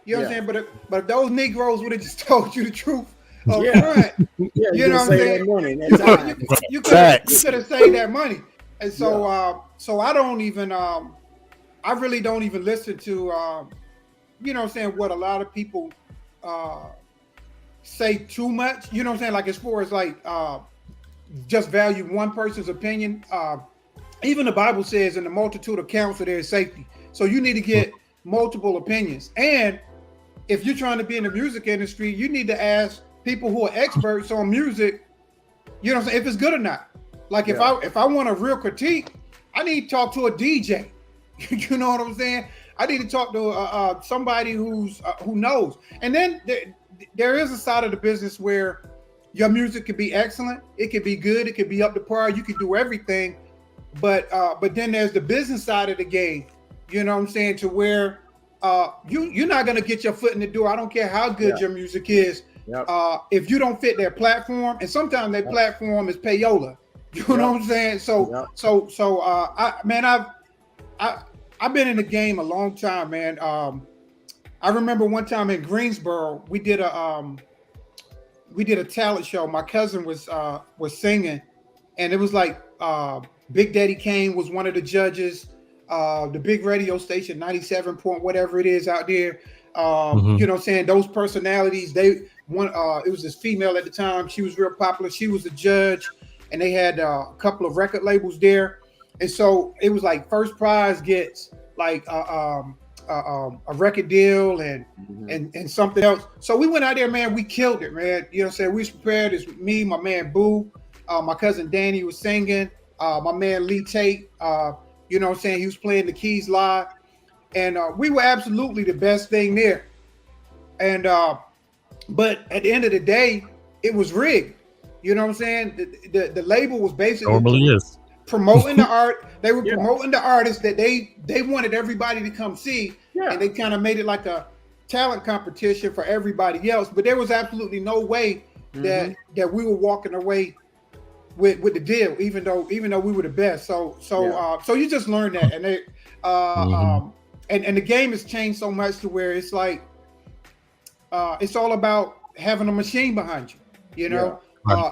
You know what I'm saying? But if those Negroes would have just told you the truth up front, you know what I'm saying? You could have saved that money. And so so I don't even I really don't even listen to you know what I'm saying, what a lot of people say too much. You know what I'm saying? Like, as far as like just value one person's opinion. Even the Bible says in the multitude of counsel there is safety. So you need to get multiple opinions. And if you're trying to be in the music industry, you need to ask people who are experts on music, you know what I'm saying, if it's good or not. Like, if I want a real critique, I need to talk to a DJ. You know what I'm saying? I need to talk to somebody who knows. And then there is a side of the business where your music could be excellent, it could be good, it could be up to par, you could do everything. But then there's the business side of the game. You know what I'm saying? To where you're not gonna get your foot in the door. I don't care how good your music is. If you don't fit their platform, and sometimes their platform is payola. You know what I'm saying? So I've been in the game a long time, man. I remember one time in Greensboro, we did a talent show. My cousin was singing, and it was like Big Daddy Kane was one of the judges. The big radio station, 97 point whatever it is out there. You know what I'm saying? Those personalities, it was this female at the time. She was real popular. She was a judge, and they had a couple of record labels there. And so it was like first prize gets like a record deal and something else. So we went out there, man. We killed it, man. You know what I'm saying? We was prepared. It's me, my man Boo, my cousin Danny was singing, my man Lee Tate, you know what I'm saying? He was playing the keys live. And we were absolutely the best thing there. And but at the end of the day, it was rigged. You know what I'm saying? The label was basically promoting the art. They were promoting the artists that they wanted everybody to come see. And they kind of made it like a talent competition for everybody else. But there was absolutely no way that we were walking away with the deal, even though we were the best. So you just learn that, and and the game has changed so much to where it's like it's all about having a machine behind you. You know,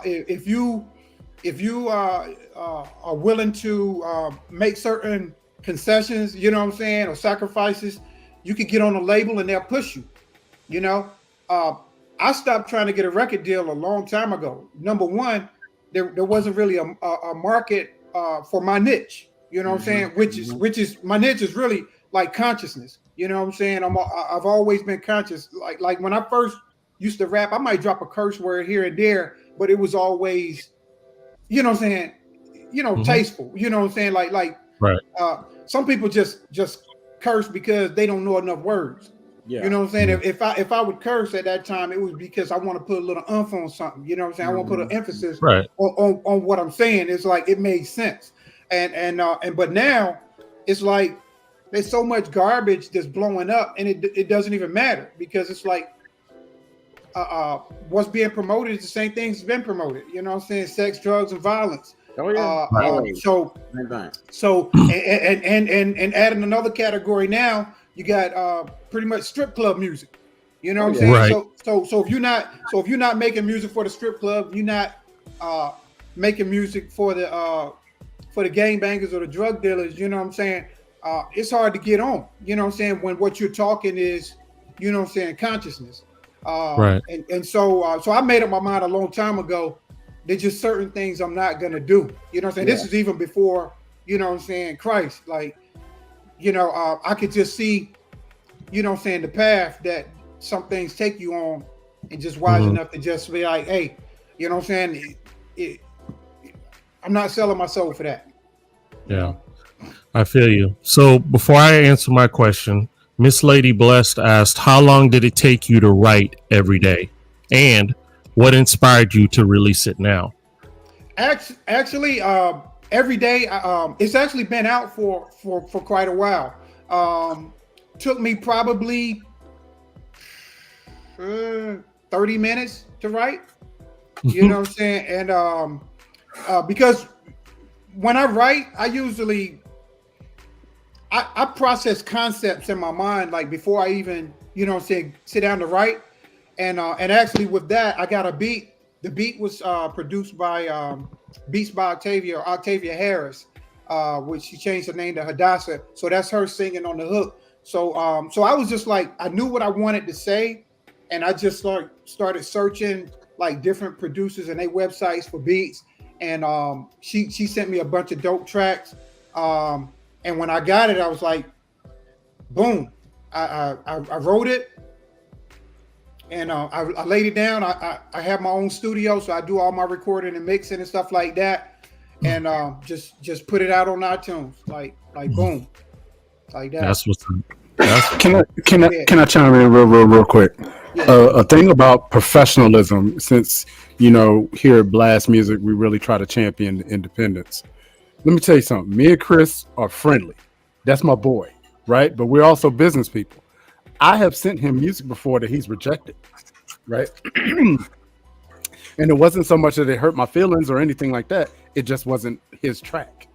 if you are willing to make certain concessions, you know what I'm saying, or sacrifices, you could get on a label and they'll push you. You know, I stopped trying to get a record deal a long time ago. Number one, there wasn't really a market for my niche, you know what I'm saying? Which is my niche is really like consciousness. You know what I'm saying? I've always been conscious. Like when I first used to rap, I might drop a curse word here and there, but it was always, you know what I'm saying, you know, tasteful. You know what I'm saying? Like some people just curse because they don't know enough words. You know what I'm saying? If I would curse at that time, it was because I want to put a little oomph on something. You know what I'm saying? I want to put an emphasis on what I'm saying. It's like it made sense. And but now it's like there's so much garbage that's blowing up, and it doesn't even matter, because it's like what's being promoted is the same things that's been promoted. You know what I'm saying? Sex, drugs, and violence. So and adding another category now, you got pretty much strip club music. You know what I'm saying? So if you're not making music for the strip club, you're not making music for the gangbangers or the drug dealers. You know what I'm saying? It's hard to get on. You know what I'm saying? When what you're talking is, you know what I'm saying, consciousness. And so I made up my mind a long time ago. There's just certain things I'm not gonna do. You know what I'm saying? This is even before, you know what I'm saying, Christ. Like, you know, I could just see, you know what I'm saying, the path that some things take you on, and just wise enough to just be like, hey, you know what I'm saying? I'm not selling my soul for that. Yeah, I feel you. So before I answer my question, Miss Lady Blessed asked, how long did it take you to write every day? And what inspired you to release it now? Actually, every day. It's actually been out for quite a while. Took me probably 30 minutes to write. You know what I'm saying? And because when I write, I usually I process concepts in my mind like before I even, you know what I'm saying, sit down to write. And actually with that, I got a beat. The beat was produced by Beats by Octavia Harris, which she changed her name to Hadassah. So that's her singing on the hook. So I was just like, I knew what I wanted to say, and I just started searching like different producers and their websites for beats. And she sent me a bunch of dope tracks. And when I got it, I was like, boom! I wrote it. And I laid it down. I have my own studio, so I do all my recording and mixing and stuff like that. And just put it out on iTunes, like boom, like that. That's what's. Can I chime in real quick? Yeah. A thing about professionalism, since here at Blast Music, we really try to champion independence. Let me tell you something. Me and Chris are friendly. That's my boy, right? But we're also business people. I have sent him music before that he's rejected, right? And it wasn't so much that it hurt my feelings or anything like that. It just wasn't his track.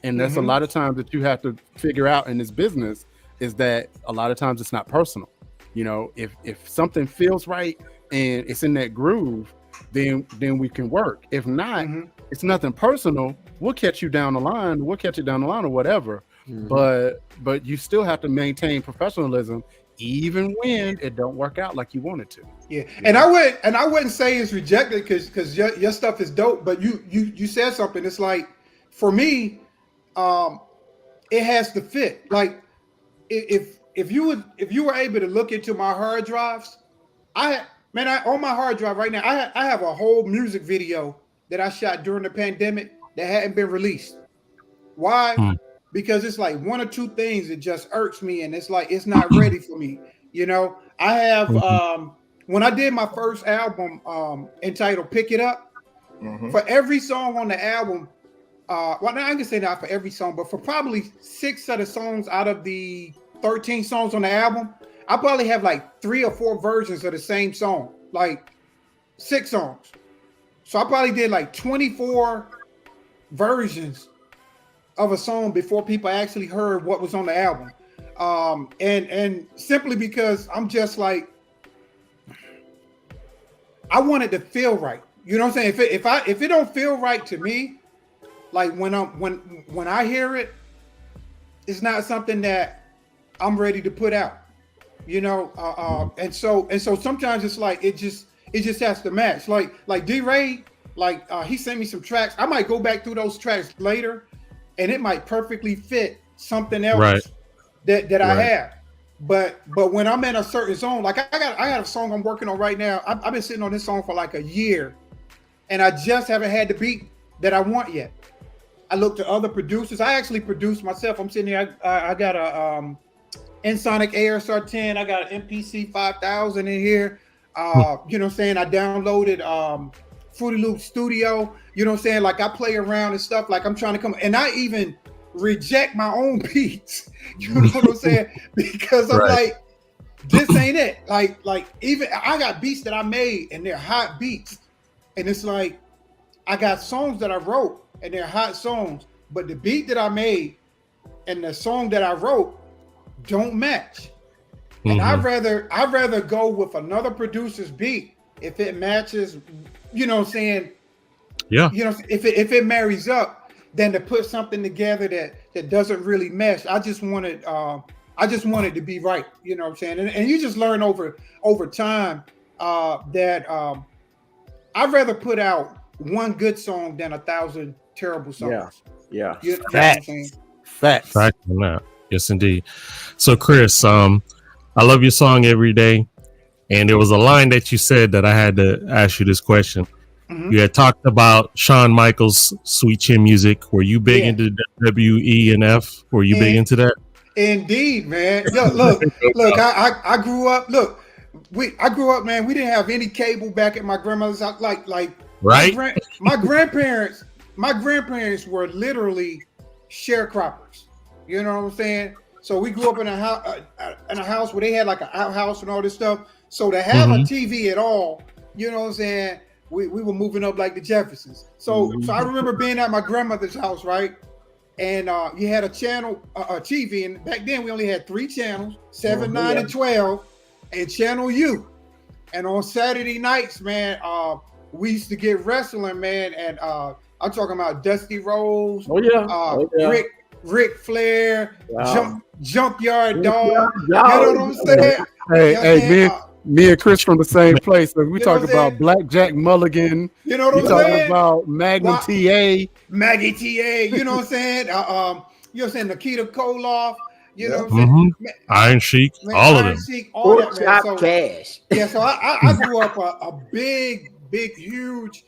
And that's a lot of times that you have to figure out in this business is that a lot of times it's not personal. If something feels right and it's in that groove, then we can work. If not, it's nothing personal. We'll catch you down the line. We'll catch you down the line or whatever. But you still have to maintain professionalism even when it don't work out like you want it to. Yeah. And I wouldn't say it's rejected because your stuff is dope, but you said something. It's like, for me, it has to fit. Like if you were able to look into my hard drives, on my hard drive right now, I have a whole music video that I shot during the pandemic that hadn't been released. Why? Because it's like one or two things that just irks me, and it's like it's not ready for me. I have when I did my first album entitled "Pick It Up," for every song on the album, well, I can say not for every song, but for probably 6 of the songs out of the 13 songs on the album, I probably have like 3 or 4 versions of the same song, like 6 songs. So I probably did like 24 versions of a song before people actually heard what was on the album. And simply because I'm just like, I want it to feel right. You know what I'm saying? If it don't feel right to me, like when I hear it, it's not something that I'm ready to put out. And so sometimes it's like it just has to match. Like D-Ray, he sent me some tracks. I might go back through those tracks later, and it might perfectly fit something else that I have. But when I'm in a certain zone, like I got a song I'm working on right now. I've been sitting on this song for like a year, and I just haven't had the beat that I want yet. I looked to other producers. I actually produced myself. I'm sitting here. I got a Ensoniq ASR 10. I got an MPC 5000 in here. You know what I'm saying? I downloaded Fruity Loop Studio. You know what I'm saying? Like I play around and stuff. Like I'm trying to come, and I even reject my own beats. You know what I'm saying? Because I'm like, this ain't it. Like even I got beats that I made and they're hot beats, and it's like I got songs that I wrote and they're hot songs, but the beat that I made and the song that I wrote don't match. And I'd rather go with another producer's beat if it matches, you know what I'm saying? Yeah. You know, if it marries up, than to put something together that doesn't really mesh. I just wanted to be right, you know what I'm saying? And you just learn over time that I'd rather put out one good song than 1,000 terrible songs. Yeah. You know what I'm saying? Facts. Fact on that. Yes, indeed. So, Chris, I love your song Every Day. And there was a line that you said that I had to ask you this question. You had talked about Shawn Michaels' Sweet Chin Music. Were you big into W, E, and F? Were you big into that? Indeed, man. Yo, look. I grew up. Look, I grew up, man. We didn't have any cable back at my grandmother's house. Like Right. My grandparents were literally sharecroppers. You know what I'm saying? So we grew up in a house where they had like an outhouse and all this stuff. So to have a TV at all, you know what I'm saying? We were moving up like the Jeffersons. So I remember being at my grandmother's house, right? And you had a channel, a TV, and back then we only had 3 channels, 7, 9, and 12, and Channel U. And on Saturday nights, man, we used to get wrestling, man, and I'm talking about Dusty Rhodes, Ric Flair, Junkyard Dog. You know what I'm saying? Hey, me and Chris from the same place. So we talk about Blackjack Mulligan. You know what I'm saying? Talking about Magnum TA. Maggie TA. You know what I'm saying? You know what I'm saying? Nikita Koloff. You know what I'm saying? Iron Sheik. All of them. All that, man. So, cash. Yeah, so I grew up a big, huge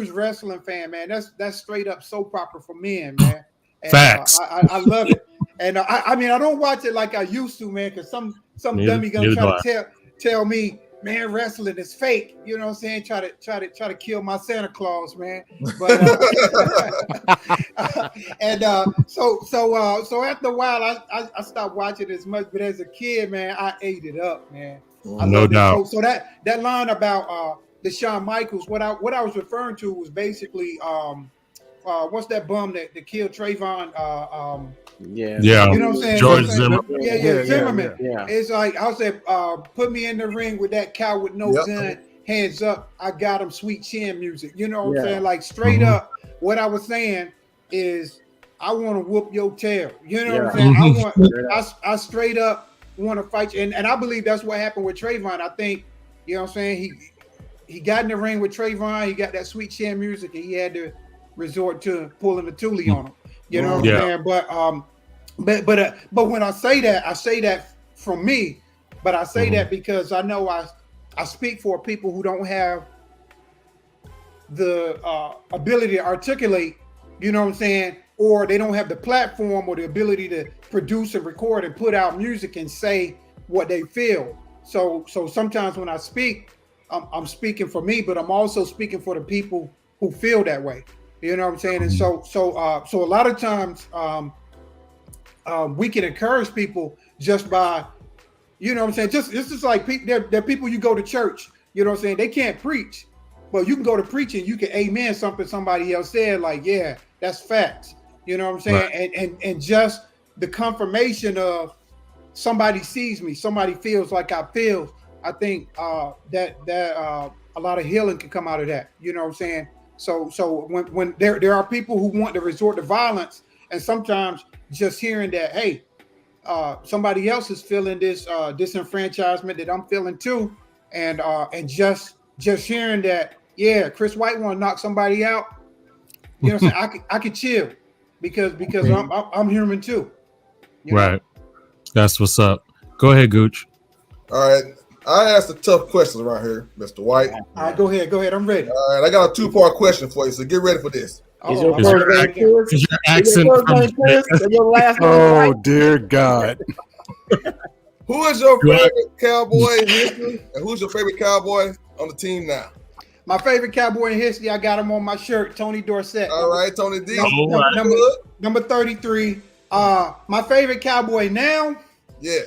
wrestling fan, man. That's straight up soap opera for men, man. And, Facts. I love it. And I mean, I don't watch it like I used to, man, because some dummy gonna try to tell me, man, wrestling is fake. You know what I'm saying? Try to kill my Santa Claus, man. But so after a while, I stopped watching as much. But as a kid, man, I ate it up, man. No doubt. So that line about the Shawn Michaels, what I was referring to was basically what's that bum that killed Trayvon? Yeah. You know what I'm saying? George Zimmerman. Yeah, Zimmerman. Yeah. It's like I said, put me in the ring with that cow with no gun, hands up, I got him, sweet chin music. You know what I'm saying? Like straight up, what I was saying is I want to whoop your tail. You know what I'm saying? I straight up want to fight you. And I believe that's what happened with Trayvon. I think, you know what I'm saying? He got in the ring with Trayvon, he got that sweet chin music, and he had to resort to pulling the Thule on him. You know what I'm saying? But when I say that from me, but I say that because I know I speak for people who don't have the ability to articulate, you know what I'm saying, or they don't have the platform or the ability to produce and record and put out music and say what they feel. So sometimes when I speak, I'm speaking for me, but I'm also speaking for the people who feel that way. You know what I'm saying? And so a lot of times we can encourage people just by, you know what I'm saying? Just it's just like they're people you go to church, you know what I'm saying? They can't preach, but you can go to preaching, you can amen something somebody else said, like, yeah, that's facts. You know what I'm saying? Right. And just the confirmation of somebody sees me, somebody feels like I feel. I think that a lot of healing can come out of that. You know what I'm saying? So when there are people who want to resort to violence, and sometimes just hearing that, hey, somebody else is feeling this disenfranchisement that I'm feeling too, and just hearing that, yeah, Chris White want to knock somebody out, you know what I'm saying? I could chill because I'm human too. Right. Know? That's what's up. Go ahead, Gooch. All right. I asked a tough question around here, Mr. White. All right, go ahead. I'm ready. All right, I got a 2-part question for you, so get ready for this. Is your accent oh, dear God. Who is your favorite cowboy in history, and who's your favorite cowboy on the team now? My favorite cowboy in history, I got him on my shirt, Tony Dorsett. All right, Tony D. Number 33. My favorite cowboy now? Yeah.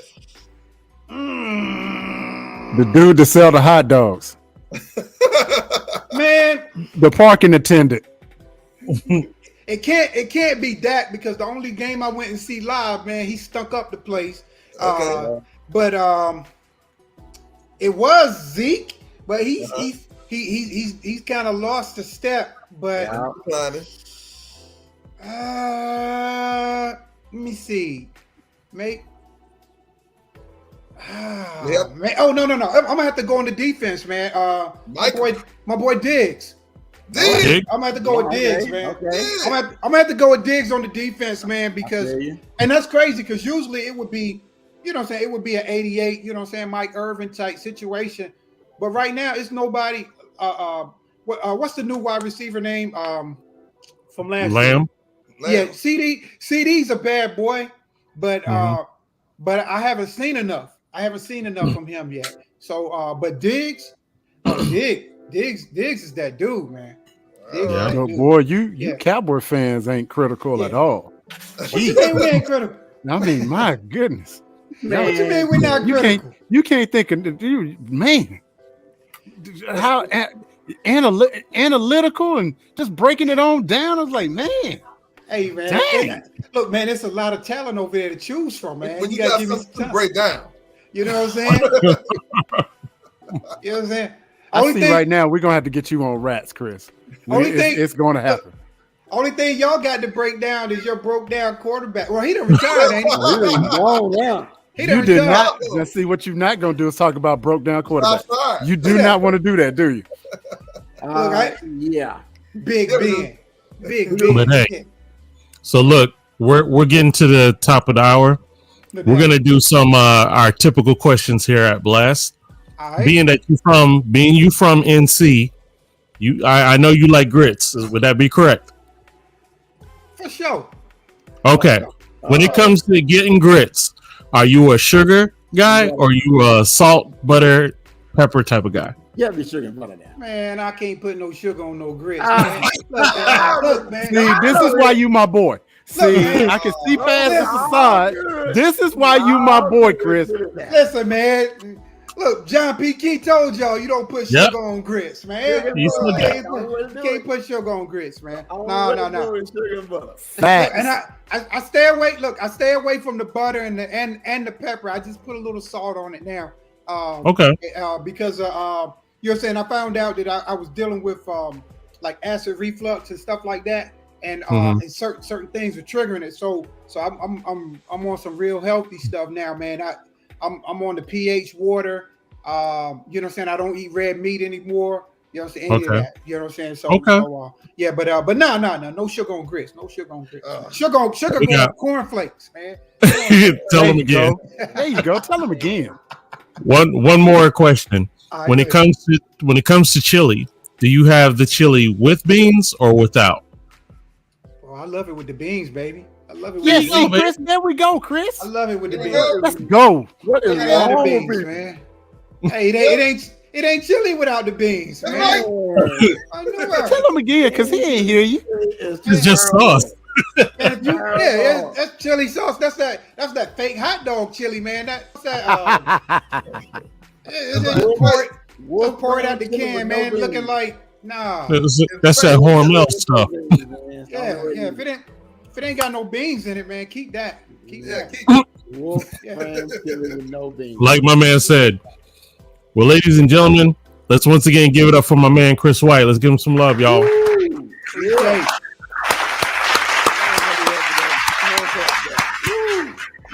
The dude that sell the hot dogs. Man. The parking attendant. It can't be Dak, because the only game I went and see live, man, he stunk up the place. Okay. But it was Zeke, but he's kind of lost a step. But let me see, mate. Man. Oh no! I'm gonna have to go on the defense, man. My boy Diggs. I'm gonna have to go with Diggs, man. Okay. I'm gonna have to go with Diggs on the defense, man, because and that's crazy because usually it would be, you know what I'm saying, it would be an 88, you know what I'm saying, Mike Irvin type situation. But right now it's nobody. What's the new wide receiver name from last year? Lamb. Yeah, CD's a bad boy, but but I haven't seen enough. From him yet. So, but Diggs is that dude, man. Diggs is that No, dude. boy, you Cowboy fans ain't critical at all. What you mean we ain't critical? I mean, my goodness. Man, what you mean we're not critical? You can't think of you, man. How analytical and just breaking it on down. I was like, man. Hey, man. Dang. Look, man, it's a lot of talent over there to choose from, man. When you got something to break down. You know what I'm saying? You know what I'm saying? I see right now we're gonna have to get you on Rats, Chris. It's going to happen. Only thing y'all got to break down is your broke down quarterback. Well, he done retired, ain't he? He done You did retired. not. Let's see what you're not gonna do is talk about broke down quarterback. You do not want to do that, do you? Look, Big Ben. But hey, so look, we're getting to the top of the hour. We're gonna do some our typical questions here at Blast. Right. Being you from NC, I know you like grits. Would that be correct? For sure. Okay. When it comes to getting grits, are you a sugar guy or you a salt, butter, pepper type of guy? Yeah, be sugar and butter now. Man, I can't put no sugar on no grits, man. Look, man. See, this is why you my boy. See, I can see past the facade. This is why you my boy, Chris. Listen, man. Look, John P. Key told y'all you don't put sugar on grits, man. You can't put sugar on grits, man. No. Facts. And I stay away. Look, I stay away from the butter and the pepper. I just put a little salt on it now. Okay. Because you know what I'm saying, I found out that I was dealing with like acid reflux and stuff like that, and and certain things were triggering it. So I'm on some real healthy stuff now, man. I'm on the pH water. You know what I'm saying? I don't eat red meat anymore. You know what I'm saying? Any of that. You know what I'm saying? So yeah, but no sugar on grits. No sugar on grits. Sugar on cornflakes, man. Tell them again. There you go. Tell them again. One more question. When it comes to chili, do you have the chili with beans or without? Oh, I love it with the beans, baby. I love it with Yes, the beans. Chris. There we go, Chris. I love it with the beans. Let's go. What is wrong with me, man? Hey, it ain't chili without the beans, man. I know that. Tell him again, cause he ain't hear you. It's just sauce. That's chili sauce. That's that fake hot dog chili, man. We'll pour it out the can, man. Looking like That's that Hormel stuff. Yeah. If it ain't got no beans in it, man, keep that. Keep that. chili with no beans. Like my man said. Well, ladies and gentlemen, let's once again give it up for my man Chris White. Let's give him some love, y'all.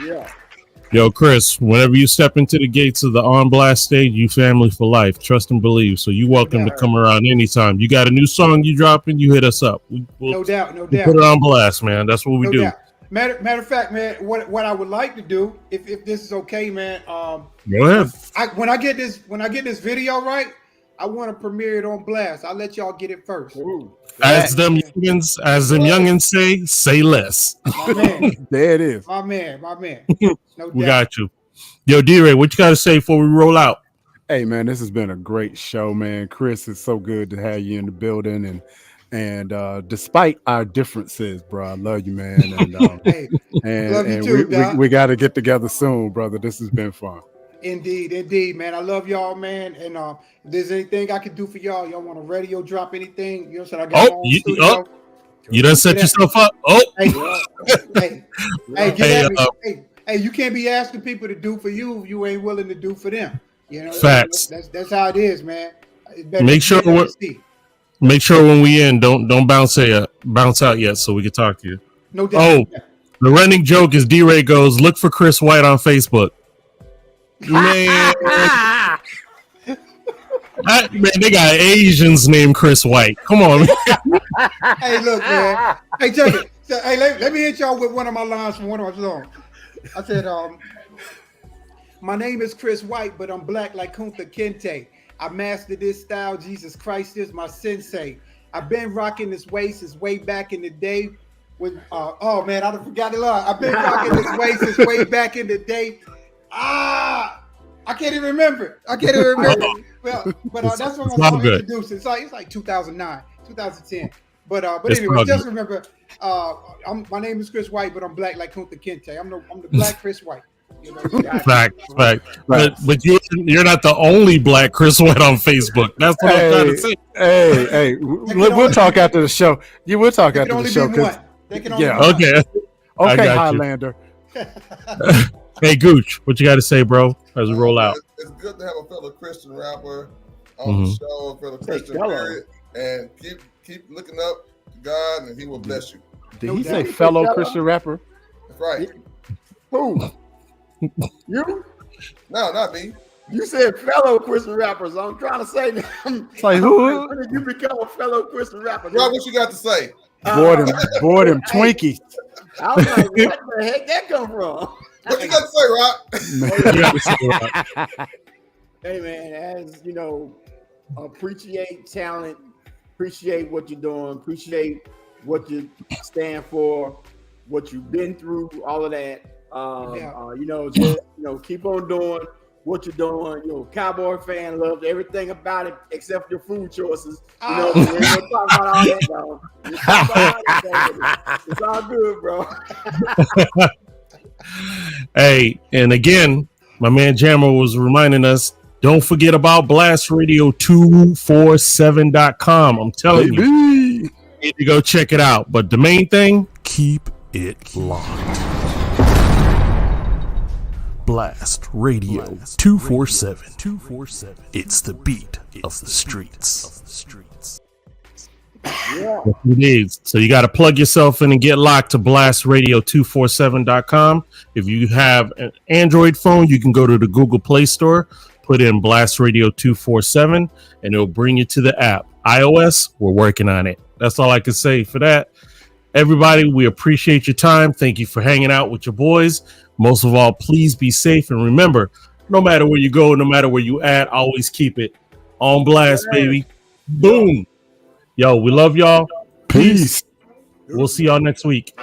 Yeah. Yo, Chris, whenever you step into the gates of the On Blast stage, you family for life. Trust and believe. So you welcome to come around anytime. You got a new song you dropping, you hit us up. No doubt. Put it on blast, man. That's what we do. Doubt. Matter of fact, man, what I would like to do, if this is okay, man. Go ahead. When I get this video right, I want to premiere it on blast. I'll let y'all get it first. As them youngins say less. My man. There it is. My man. No We doubt. got you. Yo, D-Ray, what you got to say before we roll out? Hey, man, this has been a great show, man. Chris, it's so good to have you in the building, and despite our differences, bro, I love you, man. And love you too, Doc. we got to get together soon, brother. This has been fun. Indeed, man. I love y'all, man. And if there's anything I can do for y'all want a radio drop, anything, you know, so I got my own studio. You done set yourself up. Hey, get at me. Hey, you can't be asking people to do for you if you ain't willing to do for them. You know, facts. That's how it is, man. Make sure when we end, don't bounce out yet, so we can talk to you. No doubt. Oh, the running joke is D-Ray goes, look for Chris White on Facebook. Man, they got Asians named Chris White. Come on. Hey, look, man. Hey, check it. Hey, let me hit y'all with one of my lines from one of my songs. I said, my name is Chris White, but I'm black like Kunta Kinte. I mastered this style. Jesus Christ is my sensei. I've been rocking this way since way back in the day. With oh man, I forgot it. I've been rocking this way since way back in the day. I can't even remember. Well, but that's what I'm introduced. It's like 2009, 2010. But anyway, just remember, my name is Chris White, but I'm black like Kunta Kinte. I'm the black Chris White. You know, fact. But you're not the only black Chris White on Facebook. That's what I'm trying to say. Hey, we'll talk after the show. You will talk after the show. Okay, Highlander. Hey, Gooch, what you got to say, bro, as we roll out? It's good to have a fellow Christian rapper on the show, a fellow Christian period, and keep looking up to God, and He will bless you. Did he say fellow Christian rapper? That's right. Who? You? No, not me. You said fellow Christian rappers. I'm trying to say, it's like who? When did you become a fellow Christian rapper? Rob, what you got to say? Boy, them Twinkies. I was like, what the heck that come from? What you got to say, Rob? Hey man, as you know, appreciate talent, appreciate what you're doing, appreciate what you stand for, what you've been through, all of that. Keep on doing what you're doing. Cowboy fan, loved everything about it except your food choices. We're gonna talk about all that, though. It's all good, bro. Hey, and again, my man Jammer was reminding us, don't forget about blastradio247.com. I'm telling you, you need to go check it out. But the main thing, keep it locked. Blast Radio 247. It's the beat of the streets. Yeah. It is. So you got to plug yourself in and get locked to blastradio247.com. If you have an Android phone, you can go to the Google Play Store, put in Blast Radio 247, and it'll bring you to the app. iOS, we're working on it. That's all I can say for that. Everybody, we appreciate your time. Thank you for hanging out with your boys. Most of all, please be safe. And remember, no matter where you go, no matter where you at, always keep it on blast, baby. Boom. Yo, we love y'all. Peace. We'll see y'all next week.